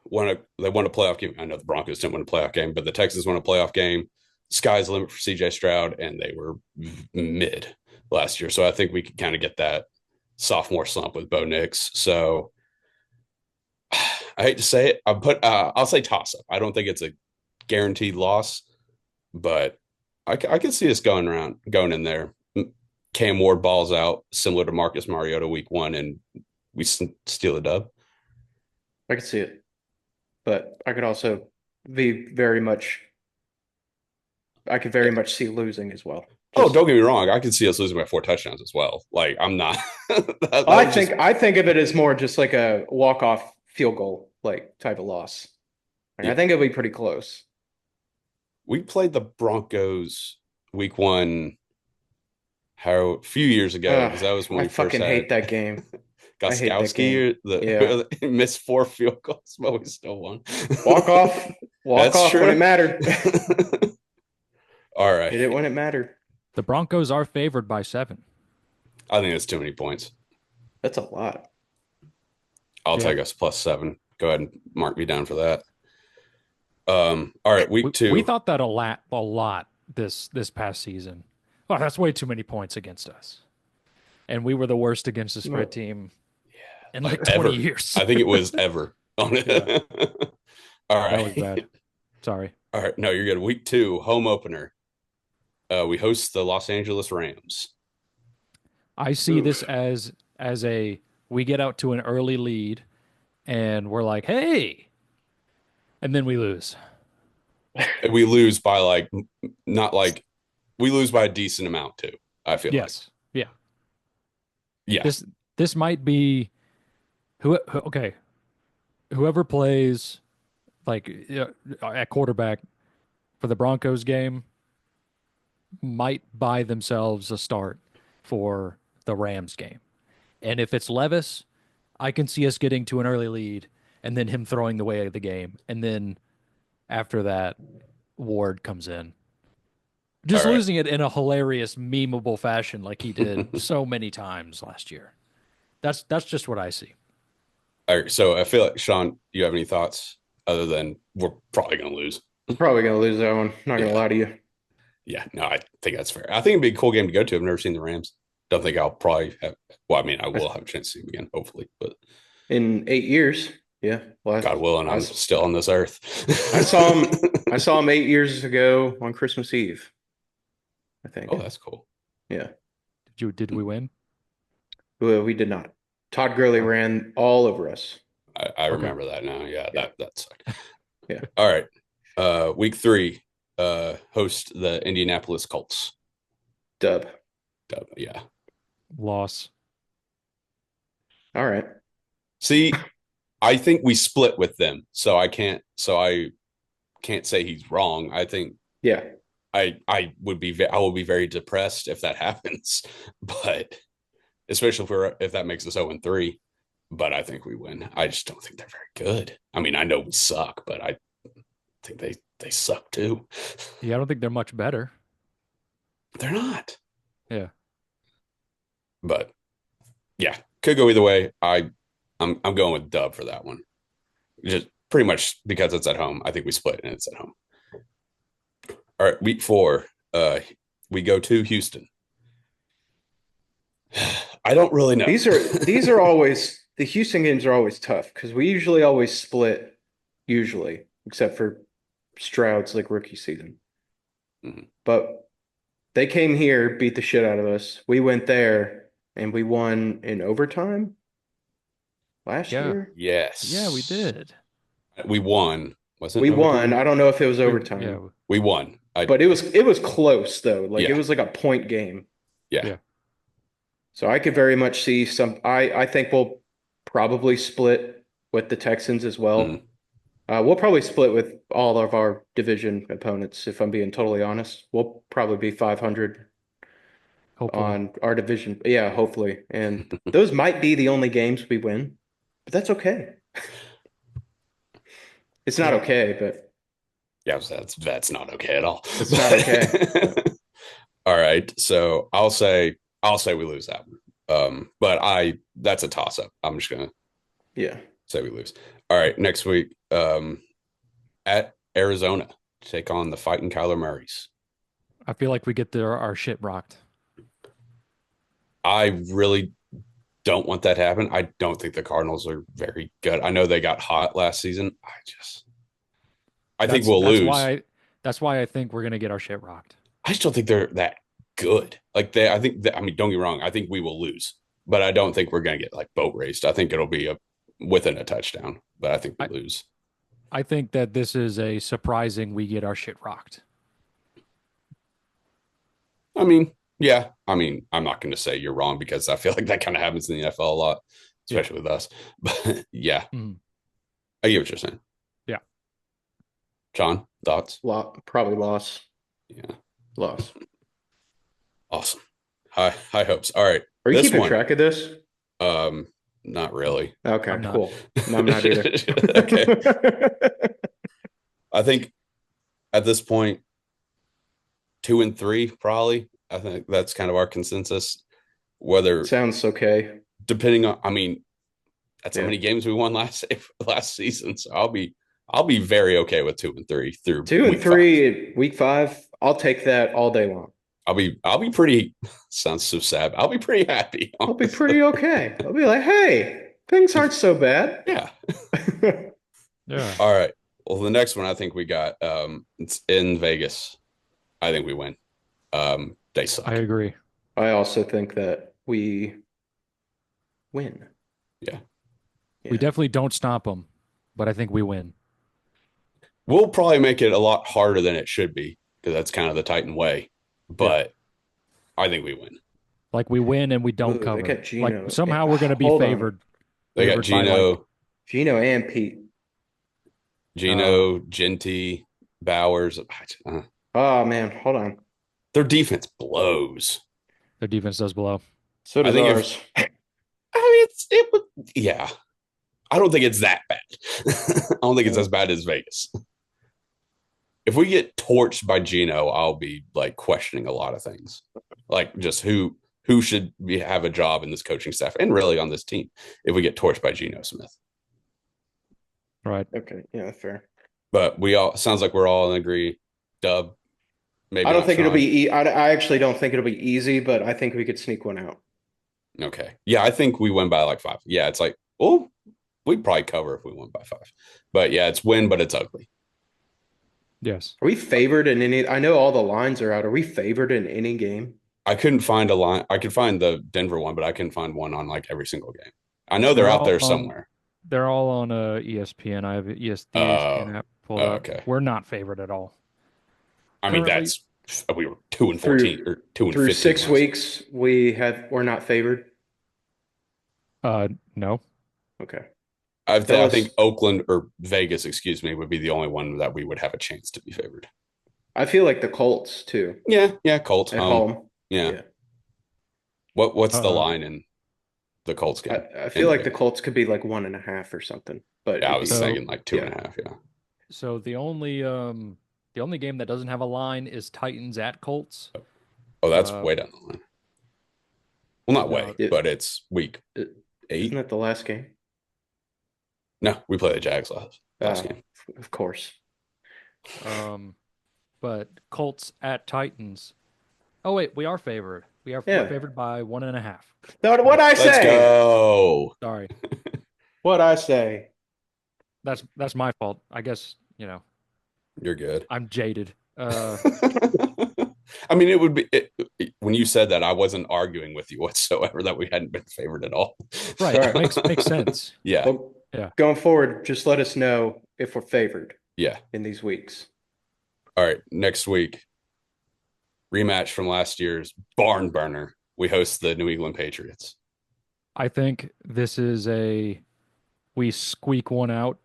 won a playoff game. I know the Broncos didn't win a playoff game, but the Texans won a playoff game. Sky's the limit for CJ Stroud, and they were mid last year. So I think we could kind of get that sophomore slump with Bo Nix. So I hate to say it. I'll say toss up. I don't think it's a guaranteed loss, but I can see us going in there. Cam Ward balls out similar to Marcus Mariota week 1, and we steal a dub. I could see it, but I could also very much see losing as well. Don't get me wrong. I could see us losing by 4 touchdowns as well. Like I'm not. I think of it as more just like a walk-off field goal like type of loss. I think it'll be pretty close. We played the Broncos week 1 a few years ago because that was when we first hate that game. Gostkowski missed 4 field goals, but we still won. Walk off when it mattered. All right. Hit it when it mattered. The Broncos are favored by 7. I think that's too many points. That's a lot. I'll take us +7. Go ahead and mark me down for that. All right, week We two. thought that a lot this past season. Oh, that's way too many points against us. And we were the worst against the spread No. team in Like like 20 ever. years. I think it was ever. On Yeah, it. All that was right. bad. Sorry. All right. No, you're good. Week two, home opener. We host the Los Angeles Rams. I see this Oof. as a we get out to an early lead and we're like, "Hey," and then we lose. And we lose by like not like we lose by a decent amount too. I feel like. Yes. Yeah. Yeah. This might be okay, whoever plays like at quarterback for the Broncos game might buy themselves a start for the Rams game. And if it's Levis, I can see us getting to an early lead and then him throwing the way of the game. And then after that, Ward comes in. All Just right. losing it in a hilarious, memeable fashion like he did so many times last year. That's just what I see. All right. So I feel like Sean, you have any thoughts other than we're probably gonna lose? Probably gonna lose that one. Not gonna Yeah. lie to you. Yeah. No, I think that's fair. I think it'd be a cool game to go to. I've never seen the Rams. Don't think I'll probably have well, I mean, I will have a chance to see them again, hopefully, but In 8 years, yeah. God willing, I, I'm s- still on this earth. I saw him. I saw him 8 years ago on Christmas Eve. I Oh, think. that's cool. Yeah. Did we win? Well, we did not. Todd Gurley Oh, ran all over us. I okay. remember that now. Yeah, Yeah. that sucked. Yeah. All right. Week three, host the Indianapolis Colts. Dub. Yeah. Loss. All right. See, I think we split with them, so I can't say he's wrong. I think Yeah. I will be very depressed if that happens, but especially if that makes us 0-3. But I think we win. I just don't think they're very good. I mean, I know we suck, but I think they suck too. Yeah, I don't think they're much better. They're not. Yeah. But yeah, could go either way. I'm going with dub for that one. Just pretty much because it's at home. I think we split and it's at home. All right, week four. We go to Houston. I don't really know. These are always the Houston games are always tough because we usually always split, usually, except for Stroud's like rookie season. Mhm. But they came here, beat the shit out of us. We went there and we won in overtime last Yeah. year. Yeah, we Yes, did. we won. Wasn't We it won. overtime? I don't know if it was Yeah. overtime, We won. I but it was close though. Like it Yeah, was like a point game. yeah. Yeah. So I could very much see some. I think we'll probably split with the Texans as Mm. well. We'll probably split with all of our division opponents, if I'm being totally honest. We'll probably be 500 Hopefully. on our division. Yeah, hopefully. And those might be the only games we win, but that's okay. It's not Yeah. okay, but Yeah, that's not okay at all. it's not okay. But All right, so I'll say we lose that one. But that's a toss up. I'm just gonna yeah. say we lose. All right, next week, at Arizona, take on the fighting Kyler Murrays. I feel like we get our shit rocked. I really don't want that to happen. I don't think the Cardinals are very good. I know they got hot last season. I think That's we'll that's lose. why I that's why I think we're gonna get our shit rocked. I just don't think they're that good. I think that, I mean, don't get me wrong. I think we will lose, but I don't think we're going to get like boat raced. I think it'll be within a touchdown, but I think we I lose. I think that this is a surprising we get our shit rocked. I mean, yeah. I mean, I'm not going to say you're wrong because I feel like that kind of happens in the NFL a lot, Yeah. especially with us. But yeah, Mhm. I get what you're saying. Yeah. John, thoughts? Probably loss. Yeah. Loss. Awesome. High hopes. All right. Are you This keeping one, track of this? not really. Okay, I'm not. cool. No, I'm not either. Okay. I think at this point, 2-3 probably. I think that's kind of our consensus. Whether Sounds okay. depending on, I mean, that's how Yeah. many games we won last season. So I'll be very okay with 2-3 through 2 and week 5. 3 week 5. I'll take that all day long. I'll be pretty. Sounds so sad. I'll be pretty happy. I'll be Honestly. pretty okay. I'll be like, hey, things aren't so bad. Yeah. Yeah. All right. Well, the next one I think we got. It's in Vegas. I think we win. They suck. I agree. I also think that we win. Yeah. We Yeah. definitely don't stop them, but I think we win. We'll probably make it a lot harder than it should be because that's kind of the Titan way. But I think we win. Like we win and we don't Ooh, they cover. got Gino. Like somehow we're going to be Hold on. favored. They got Favored by, like, Gino, and Pete. Genty, Bowers. Oh man, hold on. Their defense blows. their defense does blow. So does I think ours. I mean, yeah. I don't think it's that bad. I don't think it's as bad as Vegas. If we get torched by Gino, I'll be like questioning a lot of things, like just who should have a job in this coaching staff and really on this team if we get torched by Gino Smith. Right. Okay, yeah, fair. But we all sounds like we're all in agree. Dub. Maybe I don't not think it'll Sean. be. I actually don't think it'll be easy, but I think we could sneak one out. Okay. Yeah, I think we win by like 5. Yeah, it's like, oh, we'd probably cover if we won by 5. But yeah, it's win, but it's ugly. Yes. Are we favored in any? I know all the lines are out. Are we favored in any game? I couldn't find a line. I could find the Denver one, but I couldn't find one on like every single game. I know they're out there somewhere. They're all on ESPN. I have the ESPN app pulled up. Okay. We're not favored at all. I mean, Currently- we were 2-14 or 2-15 Through 6 last. weeks, we're not favored. No. Okay. I That was- think Oakland or Vegas, excuse me, would be the only one that we would have a chance to be favored. I feel like the Colts too Yeah, Colts at home. home. Yeah. Yeah. What's the line in the Colts game? I feel like the Colts could be like 1.5 or something. But Yeah, I was So- thinking like 2.5. Yeah. So the only game that doesn't have a line is Titans at Colts. Oh, that's Uh, way down the line. Well, not way, Yeah. but it's week Isn't 8. that the last game? No, we play the Jags last game. Of course. But Colts at Titans. Oh wait, we are favored. We're Yeah. favored by 1.5. What'd I Let's say? go. Sorry, What'd I say? that's my fault. I guess You're good. I'm jaded. I mean, it would be when you said that, I wasn't arguing with you whatsoever that we hadn't been favored at all. Right, Right. makes sense. Yeah. Well, Yeah. Going forward, just let us know if we're favored Yeah. in these weeks. All right. Next week, rematch from last year's barn burner. We host the New England Patriots. I think this is we squeak one out,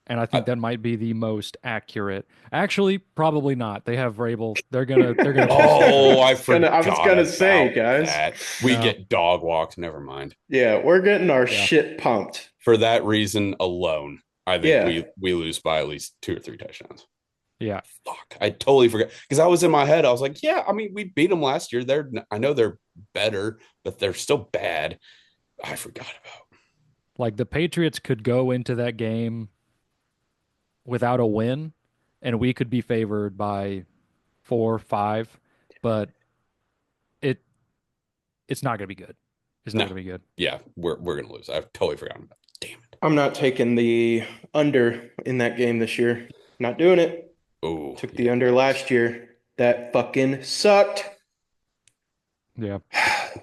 and I think that might be the most accurate. Actually, probably not. They have Vrabel. They're gonna. Oh, I I was gonna say, guys. that. We No. get dog walked. Never mind. Yeah, we're getting our Yeah. shit pumped. For that reason alone, I think Yeah. we lose by at least 2 or 3 touchdowns. Yeah. Fuck, I totally forgot because I was in my head. I was like, yeah, I mean, we beat them last year. I know they're better, but they're still bad. I forgot about. Like the Patriots could go into that game without a win, and we could be favored by 4, 5, but it's not going to be good. It's not No. going to be good. Yeah, we're gonna lose. I've totally forgotten about it. Damn it. I'm not taking the under in that game this year. Not doing it. Oh, Took the under last year. That fucking sucked. Yeah.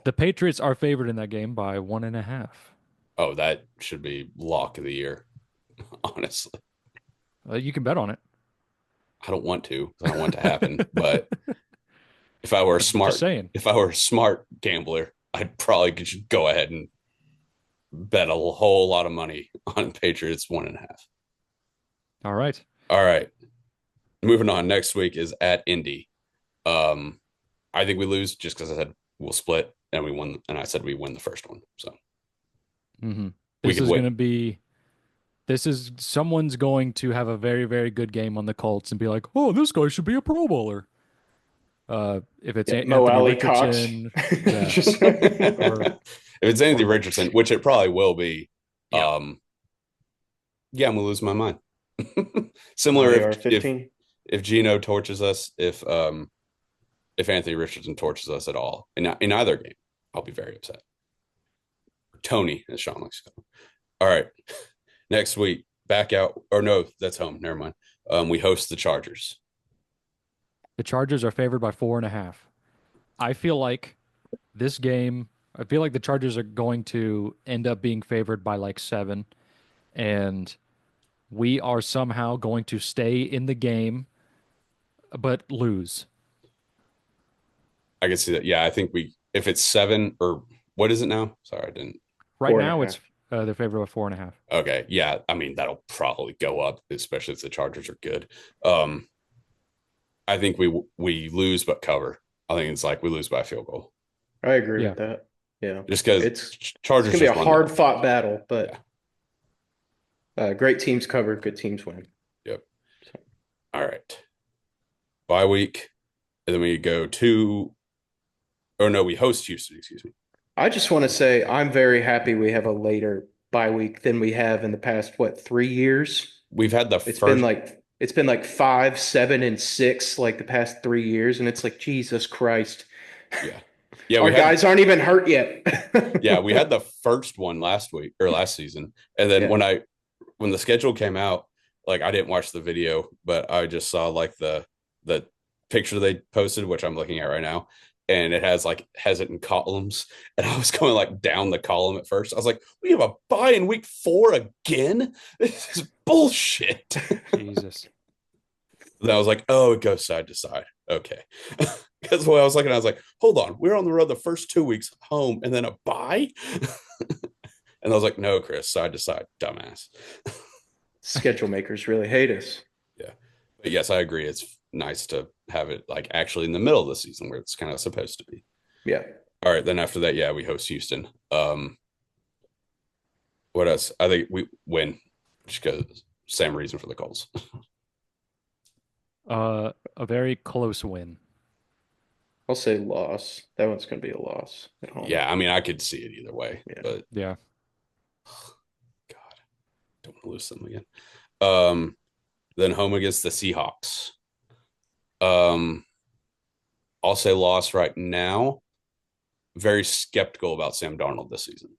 The Patriots are favored in that game by 1.5. oh, that should be lock of the year. Honestly, You can bet on it. I don't want to. I don't want it to happen. But if I were a Just smart, saying. if I were a smart gambler, I'd probably just go ahead and bet a whole lot of money on Patriots 1.5. All right. All right. Moving on. Next week is at Indy. I think we lose just because I said we'll split and we won, and I said we win the first one. So Mm-hmm. We This could is win. going to be. This is someone's going to have a very, very good game on the Colts and be like, "Oh, this guy should be a Pro Bowler." If it's Mo Anthony Alley Cox. Richardson, yeah. Just- if it's Anthony Richardson, which it probably will be, Yeah. yeah, I'm gonna lose my mind. Similar We if are 15. Gino torches us, if Anthony Richardson torches us at all in either game, I'll be very upset. Tony, as Sean likes to call him. All right, next week back out or no, that's home. Never mind. We host the Chargers. The Chargers are favored by 4.5. I feel like this game, I feel like the Chargers are going to end up being favored by like 7, and we are somehow going to stay in the game but lose. I can see that. Yeah, I think we if it's 7 or what is it now? Sorry, I didn't. Right Four and a now, it's half. they're favored by 4.5. Okay, yeah, I mean that'll probably go up, especially if the Chargers are good. Um, I think we lose but cover. I think it's like we lose by a field goal. I agree Yeah. with that. Yeah. Just because It's Chargers gonna be a just run the hard ball. fought battle, but Yeah. great teams cover, good teams win. Yep. All right. Bye week, and then we go to, or no, we host Houston. Excuse me. I just want to say I'm very happy we have a later bye week than we have in the past, what, 3 years? We've had the It's first. been like 5, 7, and 6 like the past 3 years, and it's like Jesus Christ. Yeah. Yeah, Our we had guys aren't even hurt yet. yeah, we had the first one last week or last season. And then Yeah. when the schedule came out, like I didn't watch the video, but I just saw like the picture they posted, which I'm looking at right now, and it has like hesitant columns. And I was going like down the column at first. I was like, we have a bye in week 4 again. This is bullshit. Jesus. Then I was like, oh, it goes side to side. Okay. Because when I was looking, I was like, hold on, we're on the road the first 2 weeks home and then a bye. And I was like, no, Chris, side to side, dumbass. Schedule makers really hate us. Yeah. But yes, I agree. It's nice to have it like actually in the middle of the season where it's kind of supposed to be. Yeah. All right. Then after that, yeah, we host Houston. What else? I think we win just because same reason for the calls. A very close win. I'll say loss. That one's going to be a loss at home. Yeah. I mean, I could see it either way, Yeah. but Yeah. God, don't want to lose them again. Then home against the Seahawks. I'll say loss right now. Very skeptical about Sam Darnold this season.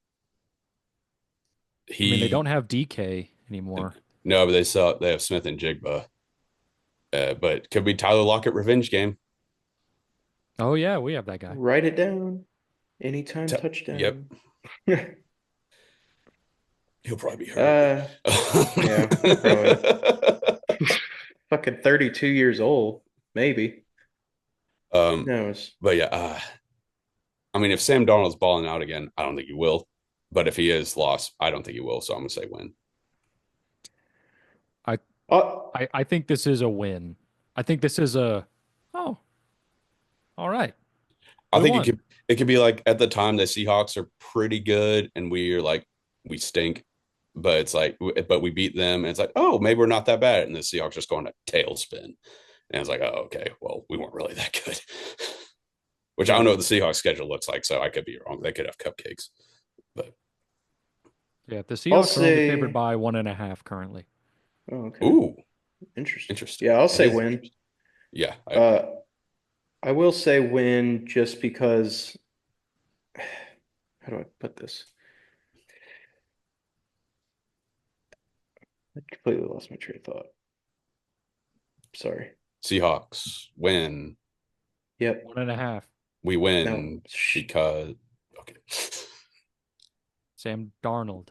I mean, they don't have DK anymore. No, but they have Smith and Jigba. But could be Tyler Lockett revenge game. Oh yeah, we have that guy. Write it down. Anytime touchdown. Yep. He'll probably be hurt. Yeah, probably. Fucking 32 years old, maybe. Who knows? But yeah, I mean, if Sam Darnold's balling out again, I don't think he will. But if he is lost, I don't think he will. So I'm gonna say win. I think this is a win. I think this is a all right. I We think won. it could be like at the time the Seahawks are pretty good and we stink, but it's like but we beat them and it's like, oh, maybe we're not that bad, and the Seahawks just going to tailspin, and it's like, oh, okay, well, we weren't really that good. Which I don't know what the Seahawks schedule looks like, so I could be wrong. They could have cupcakes, but Yeah, the I'll Seahawks are only favored say. by 1.5 currently. Oh, okay. ooh, Interesting. interesting. Yeah, I'll It say is win. interesting. Yeah, I will say win just because. How do I put this? I completely lost my train of thought. Sorry. Seahawks win. Yep. 1.5. We win No. because okay. Sam Darnold.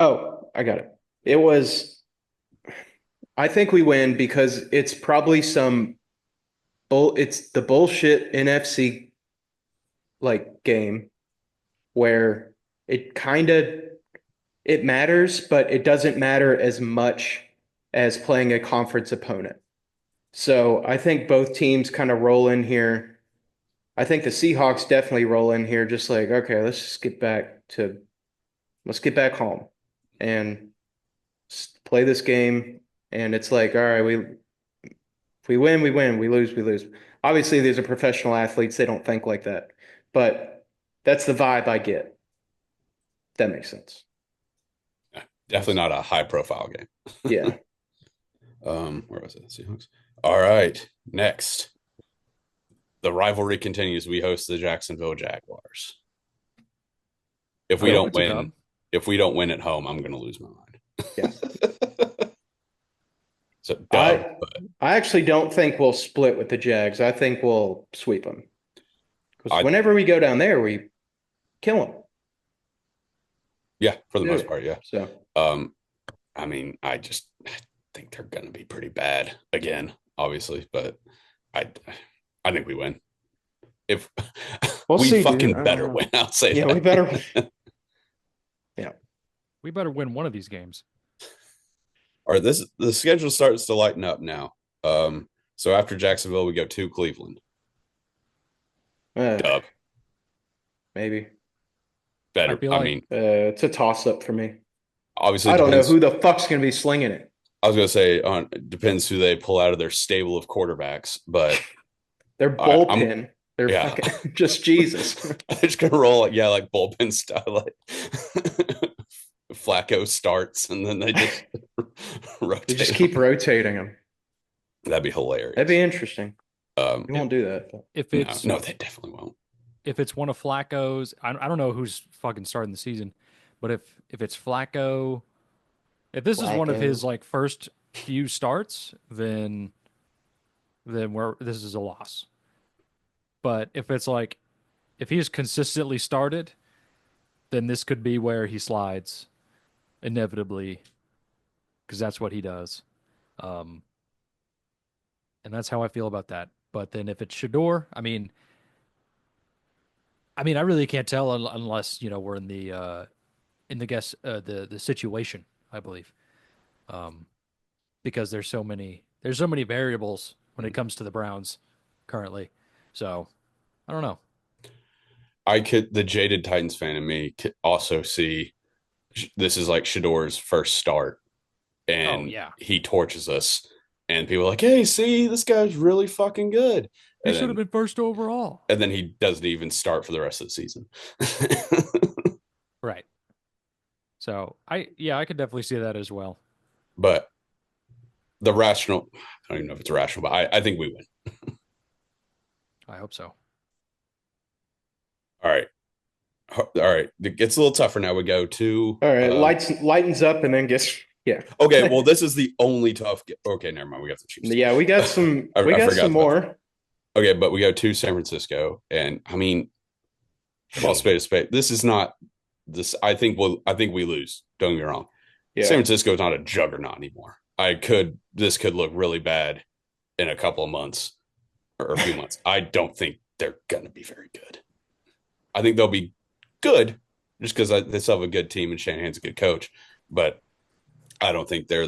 Oh, I got it. It was. I think we win because it's probably it's the bullshit NFC like game where it matters, but it doesn't matter as much as playing a conference opponent. So I think both teams kind of roll in here. I think the Seahawks definitely roll in here, just like, okay, let's get back home and play this game. And it's like, all right, if we win, we win. We lose, we lose. Obviously, these are professional athletes. They don't think like that. But that's the vibe I get. That makes sense. Definitely not a high profile game. Yeah. Where was it? Seahawks. All right. Next. The rivalry continues. We host the Jacksonville Jaguars. If we Oh, don't it's a win, dub. if we don't win at home, I'm going to lose my Yeah. mind. So dub, I but I actually don't think we'll split with the Jags. I think we'll sweep them. Because I whenever we go down there, we kill them. yeah, for the Do most it. part, yeah. So Um, I mean, I think they're going to be pretty bad again, obviously, but I I think we win. If we'll we see, dude. fucking I don't better know. win, I'll say Yeah, we that. better. Yeah. We better win one of these games. All right, this the schedule starts to lighten up now. So after Jacksonville, we go to Cleveland. Uh, Dub, maybe. I better. feel I like mean, It's a toss up for me. obviously I it don't know depends. who the fuck's gonna be slinging it. I was gonna say it depends who they pull out of their stable of quarterbacks, but Their I'm bullpen. They're yeah, fucking just Jesus. they're just gonna roll like bullpen style, like Flacco starts and then they just They just rotate keep them. rotating them. That'd be That'd be hilarious. interesting. We If, won't do that. But. if no, it's no, they definitely won't. one of Flacco's, I don't know who's fucking starting the season, but if it's Flacco, if this is one of his Flacco. like first few starts, then we're this is a loss. But if it's like if he's consistently started, then this could be where he slides inevitably because that's what he does. Um, and that's how I feel about that. But then if it's Shador, I really can't tell unless we're in the guess the situation. I believe because there's so many variables when it comes to the Browns currently. So I don't know. The jaded Titans fan in me could also see this is like Shador's first start Oh and yeah, he torches us and people are like, hey, see, this guy's really fucking good. he And should have then been first overall. he doesn't even start for the rest of the season. Right. So I could definitely see that as well. But the rational, I don't even know if it's rational, but I think we win. I hope so. All right. All right. It gets a little tougher now. We go to All right, lightens up and then gets yeah. okay, well, this is the only tough okay, never mind. We got the Chiefs. Yeah, we got some I forgot about that. more. Okay, but we go to San Francisco, and I mean, call spade a spade. This is not this. I think we lose. Don't get me wrong. San Yeah. Francisco is not a juggernaut anymore. This could look really bad in a couple of months or a few months. I don't think they're gonna be very good. I think they'll be good just because they still have a good team and Shanahan's a good coach, but I don't think they're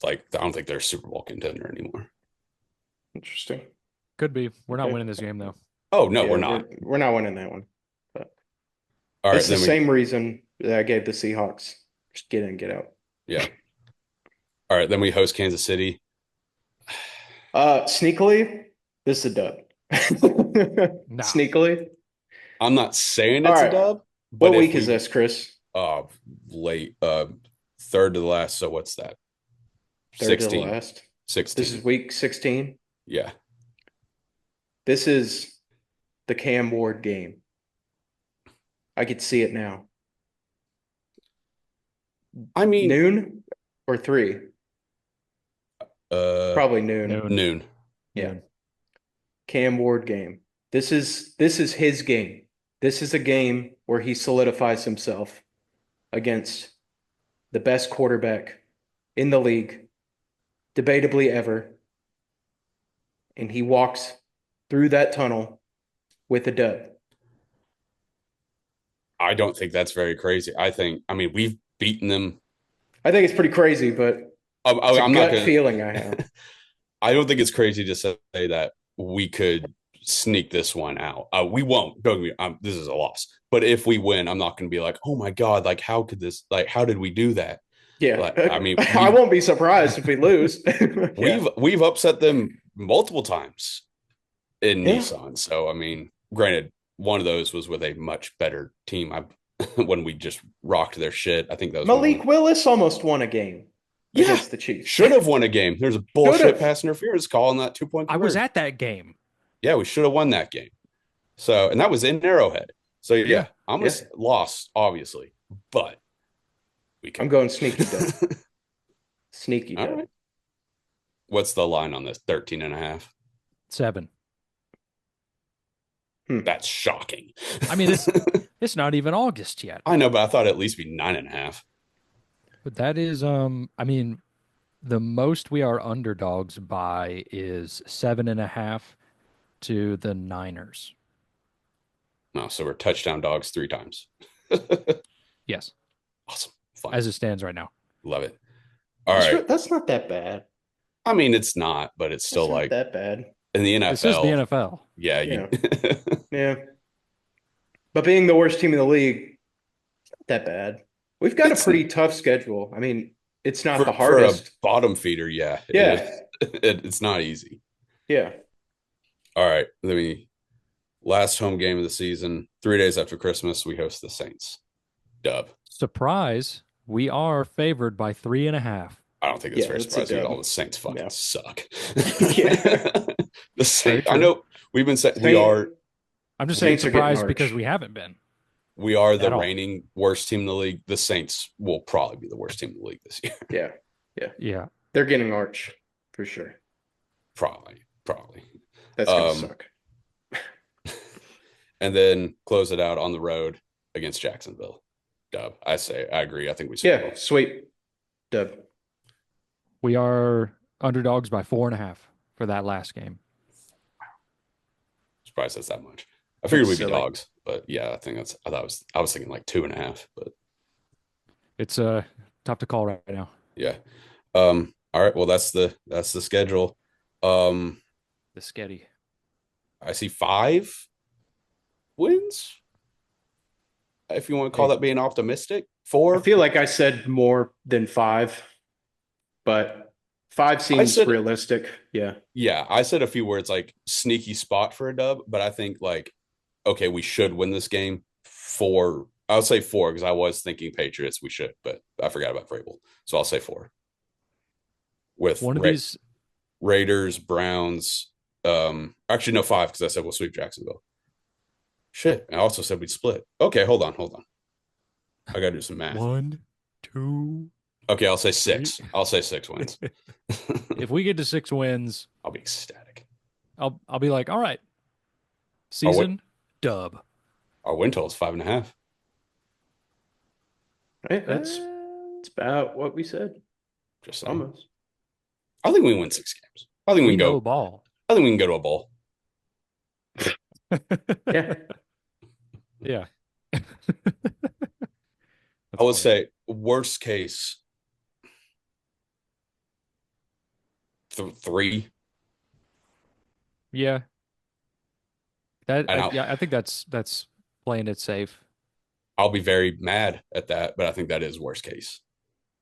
I don't think they're a Super Bowl contender anymore. Interesting. Could be. We're not Okay. winning this game though. Oh no, Yeah, we're not. we're not winning that one. But All right, it's the then same reason that I gave the Seahawks. Just get in, get out. yeah. All right, then we host Kansas City. Sneakily, this is a dub. Nah. Sneakily. I'm not saying All it's a right. dub, What but week is this, Chris? late third to the last, so what's that? Third to the 16. last. 16. This is week 16. Yeah. This is the Cam Ward game. I could see it now. I mean Noon or 3? Probably noon. noon. Yeah. Cam Ward game. This is his game. This is a game where he solidifies himself against the best quarterback in the league, debatably ever. And he walks through that tunnel with a dub. I don't think that's very crazy. I mean, we've beaten them. I think it's pretty crazy, but it's a I'm not gut gonna feeling I have. I don't think it's crazy to say that we could sneak this one out. We won't. Don't get me. This is a loss. But if we win, I'm not going to be like, oh my god, like how could this? Like how did we do that? Yeah, Like, I mean, I won't be surprised if we lose. we've upset them multiple times in Yeah. Nissan. So I mean, granted, one of those was with a much better team. When we just rocked their shit. I think that was one of Malik them. Willis almost won a game Yeah, against the Chiefs. should have won a game. There's a bullshit Should've. pass interference call on that 2 point I was conversion. at that game. Yeah, we should have won that game. So, and that was in Arrowhead. So Yeah. yeah, I'm Yeah. lost, obviously, but we I'm can. going sneaky dub. Sneaky All dub. right. What's the line on this? 13 and a half. 7. That's shocking. I mean, it's not even August yet. I know, but I thought it'd at least be 9.5. But that is, I mean, the most we are underdogs by is 7.5 to the Niners. No, so we're touchdown dogs 3 times. Yes, Awesome. Fun. as it stands right now. Love it. All right. That's not that bad. I mean, it's not, but it's still It's not like that bad. in the This is the NFL. NFL. Yeah. Yeah. Yeah. But being the worst team in the league, it's not that bad. We've got a pretty tough schedule. I mean, it's not the for a hardest. bottom feeder, yeah. Yeah. It's not easy. Yeah. All right. Last home game of the season, 3 days after Christmas, we host the Saints. Dub. Surprise, we are favored by 3.5. I don't think it's Yeah, very it's a surprising at dub. all. The Saints fucking No. suck. Yeah. The Saints. true. I know we've been saying I'm just saying Saints are getting surprised arched. because we haven't been. we are the At all. reigning worst team in the league. The Saints will probably be the worst team in the league this year. Yeah. Yeah. Yeah. They're getting arch for sure. Probably. That's gonna suck. And then close it out on the road against Jacksonville. Dub. I agree. I think we Yeah, sweet. Dub. We are underdogs by 4.5 for that last game. surprised that's that much. I figured we'd be silly. dogs, but yeah, I was thinking like 2.5, but It's tough to call right now. yeah. All right. Well, that's the schedule. The sketty. I see 5 wins. If you want to call that being optimistic, 4. I feel like I said more than 5, but 5 seems realistic. Yeah. Yeah, I said a few words like sneaky spot for a dub, but I think like, okay, we should win this game. 4. I'll say 4 because I was thinking Patriots. We should, but I forgot about Vrabel, so I'll say 4. With One of these Raiders, Browns. Actually, no, 5 because I said we'll sweep Jacksonville. Shit, I also said we'd split. Okay, hold on. I gotta do some math. 1, 2. Okay, I'll say 6. I'll say 6 wins. If we get to 6 wins, I'll be ecstatic. I'll be like, all right, season dub. Our win total is 5.5. Right? That's about what we said. Just saying. Almost. I think we win 6 games. I think we can know go. ball. I think we can go to a bowl. Yeah. Yeah. I would say worst case 3. Yeah. know. I think that's playing it safe. I'll be very mad at that, but I think that is worst case.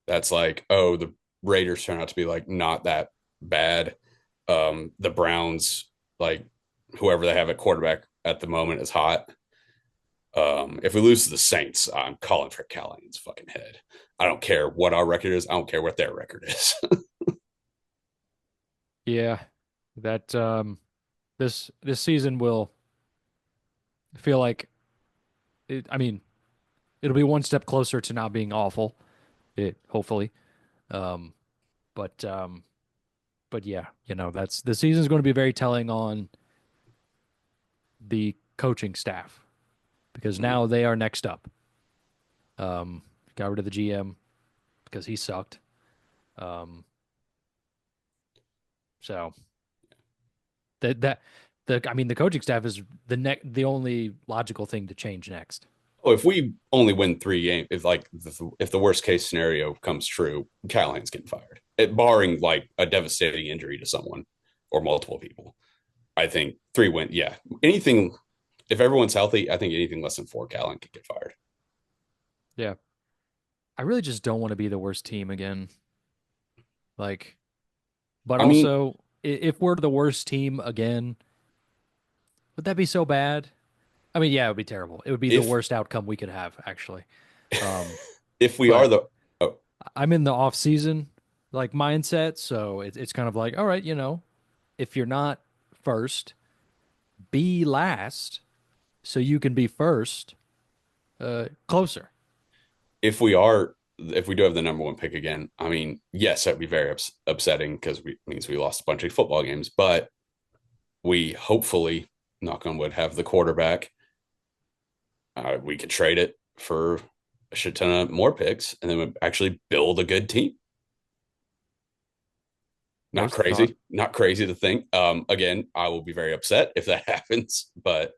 That's like, oh, the Raiders turn out to be like not that bad. The Browns, like whoever they have at quarterback at the moment is hot. If we lose to the Saints, I'm calling for Callahan's fucking head. I don't care what our record is. I don't care what their record is. Yeah. That this season will feel like I mean, it'll be one step closer to not being awful. Hopefully. But yeah, that's the season's going to be very telling on the coaching staff because now they are next up. Got rid of the GM because he sucked. So the coaching staff is the only logical thing to change next. Oh, if we only win 3 games, if the worst case scenario comes true, Callahan's getting fired. Barring like a devastating injury to someone or multiple people. I think 3 win. Yeah. Anything, if everyone's healthy, I think anything less than 4, Callahan could get fired. Yeah. I really just don't want to be the worst team again. But also, if we're the worst team again, would that be so bad? I mean, yeah, it would be terrible. It would be the worst outcome we could have, actually. Um, If we are but the oh, I'm in the off season like mindset, so it's kind of like, all right, if you're not first, be last, so you can be first, closer. if we do have the number one pick again, I mean, yes, that'd be very upsetting because we means we lost a bunch of football games, but we hopefully, knock on wood, have the quarterback. We could trade it for a shit ton of more picks, and then we actually build a good team. Not There's the thought. crazy, not crazy to think. Again, I will be very upset if that happens, but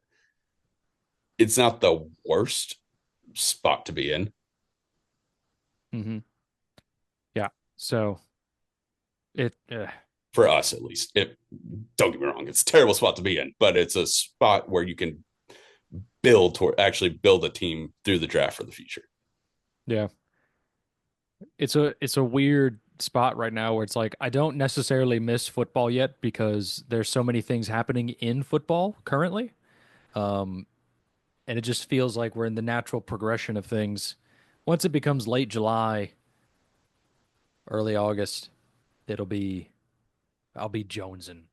it's not the worst spot to be in Hmm. Yeah. So it, for us, at least. It don't get me wrong, it's a terrible spot to be in, but it's a spot where you can actually build a team through the draft for the future. yeah, it's a weird spot right now where it's like I don't necessarily miss football yet because there's so many things happening in football currently. Um, and it just feels like we're in the natural progression of things. Once it becomes late July, early August, it'll be I'll be jonesing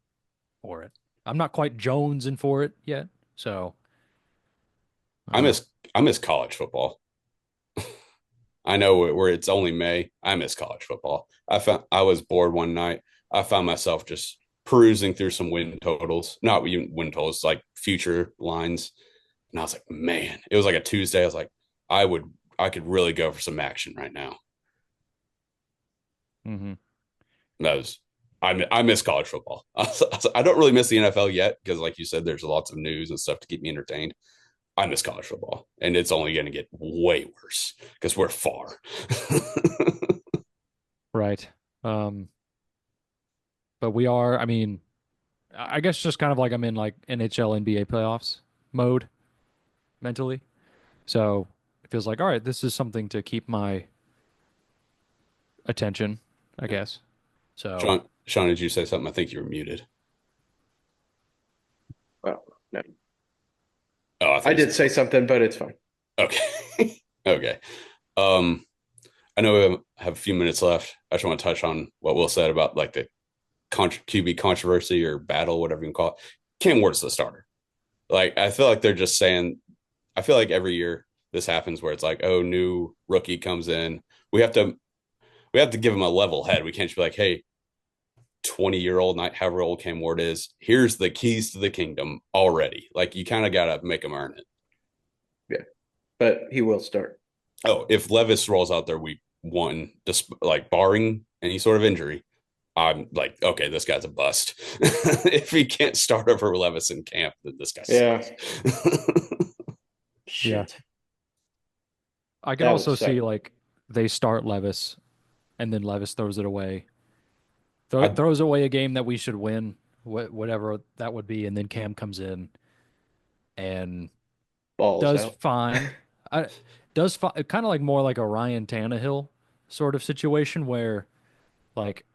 for it. I'm not quite jonesing for it yet, so I I don't know. miss I miss college football. I know where it's only May. I miss college football. I was bored one night. I found myself just perusing through some win totals, not even win totals, like future lines, and I was like, man, it was like a Tuesday. I was like, I would I could really go for some action right now. Hmm. That was I miss college football. I don't really miss the NFL yet because, like you said, there's lots of news and stuff to keep me entertained. I miss college football, and it's only going to get way worse because we're far. Right. Um, but we are, I mean, I guess just kind of like I'm in like NHL, NBA playoffs mode mentally. So it feels like, all right, this is something to keep my attention, I guess. So, Sean, did you say something? I think you were muted. Well, no. Oh, I thought I you did said say something. something, but it's fine. Okay. Okay. Um, I know we have a few minutes left. I just want to touch on what Will said about like the QB controversy or battle, whatever you can call it. Cam Ward's the starter. Like, I feel like they're just saying, I feel like every year this happens where it's like, oh, new rookie comes in. We have to we have to give him a level head. We can't just be like, hey, 20-year-old, not however old Cam Ward is, here's the keys to the kingdom already. Like, you kind of gotta make him earn it. Yeah, but he will start. Oh, if Levis rolls out there week one, just like barring any sort of injury, I'm like, okay, this guy's a bust. If he can't start over Levis in camp, then this guy Yeah, sucks. yeah. shit, I could that would also suck. see like they start Levis and then Levis throws it away. I Throws away a game that we should win, whatever that would be, and then Cam comes in and Balls does out. fine. I does kind of like more like a Ryan Tannehill sort of situation where like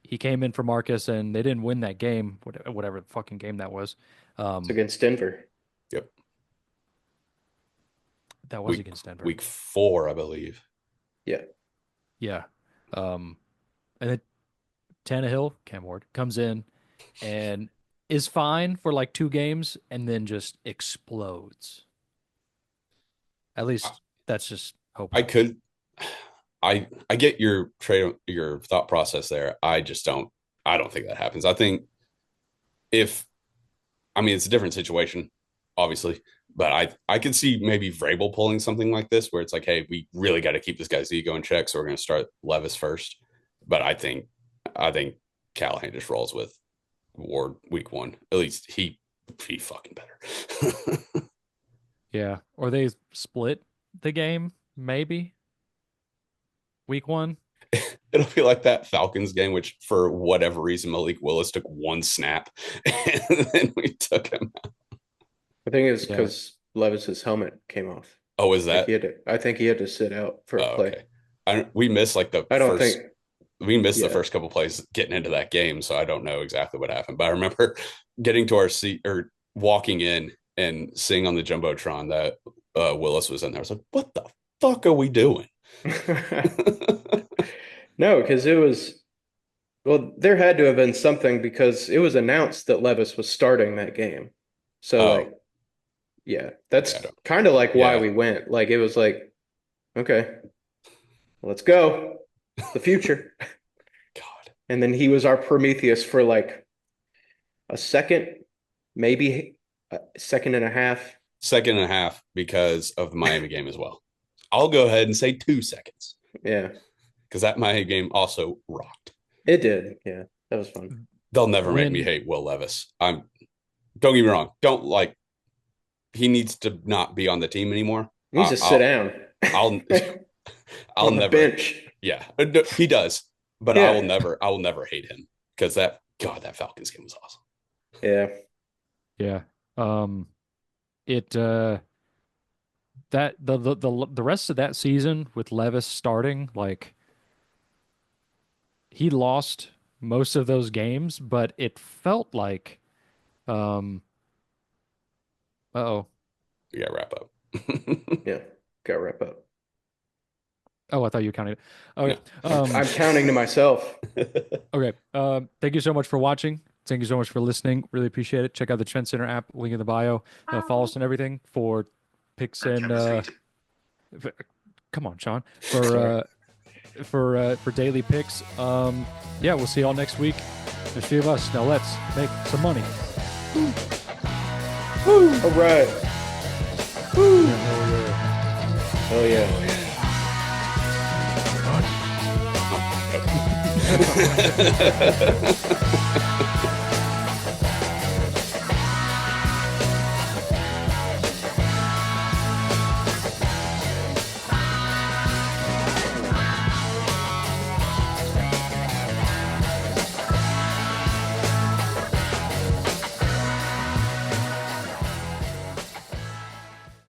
he came in for Marcus and they didn't win that game, whatever the fucking game that was. It's Um, against Denver. Yep. that was Week against Denver. week 4, I believe. Yeah, Yeah. Um, and then Tannehill, Cam Ward, comes in and is fine for like 2 games and then just explodes. At I, least that's just I hoping. could I get your thought process there. I don't think that happens. I think if I mean it's a different situation, obviously, but I could see maybe Vrabel pulling something like this where it's like, hey, we really got to keep this guy's ego in check, so we're going to start Levis first. But I think Callahan just rolls with Ward week 1. At least he fucking better. Yeah. Or they split the game, maybe week one. It'll be like that Falcons game, which for whatever reason Malik Willis took one snap, and then we took him. I think it's Yeah. because Levis's helmet came off. Oh, is Like that? I think he had to sit out for a Oh, play. okay. We missed like the I don't first. think. We missed the Yeah, first couple plays getting into that game, so I don't know exactly what happened. But I remember getting to our seat or walking in and seeing on the jumbotron that Willis was in there. I was like, "What the?" fuck are we doing? No, because it was, well, there had to have been something because it was announced that Levis was starting that game. So, like, Oh, yeah, that's yeah, kind of like why yeah. we went. Like, it was like, okay, let's go. It's the future. God. And then he was our Prometheus for like a second, maybe a second and a half. Second and a half because of the Miami game as well. I'll go ahead and say 2 seconds Yeah, because that Miami game also rocked. it did. Yeah, that was fun. They'll never make me When hate Will Levis. Don't get me wrong. Don't like he needs to not be on the team anymore. He needs to sit down I'll I'll on the never. bench. Yeah, he does, but Yeah, I will never hate him because that Falcons game was awesome. yeah. yeah, it that the rest of that season with Levis starting, like he lost most of those games, but it felt like um uh-oh. We got to wrap up. Yeah, gotta wrap up. Oh, I thought you were counting it. No. Okay. I'm counting to myself. Okay. Thank you so much for watching. Thank you so much for listening. Really appreciate it. Check out the Trend Center app, link in the bio. Follow us and everything for picks and f- come on, Sean. Sorry. For daily picks. Yeah, we'll see y'all next week. There's 3 of us. Now let's make some money. All right. Oh yeah. Oh.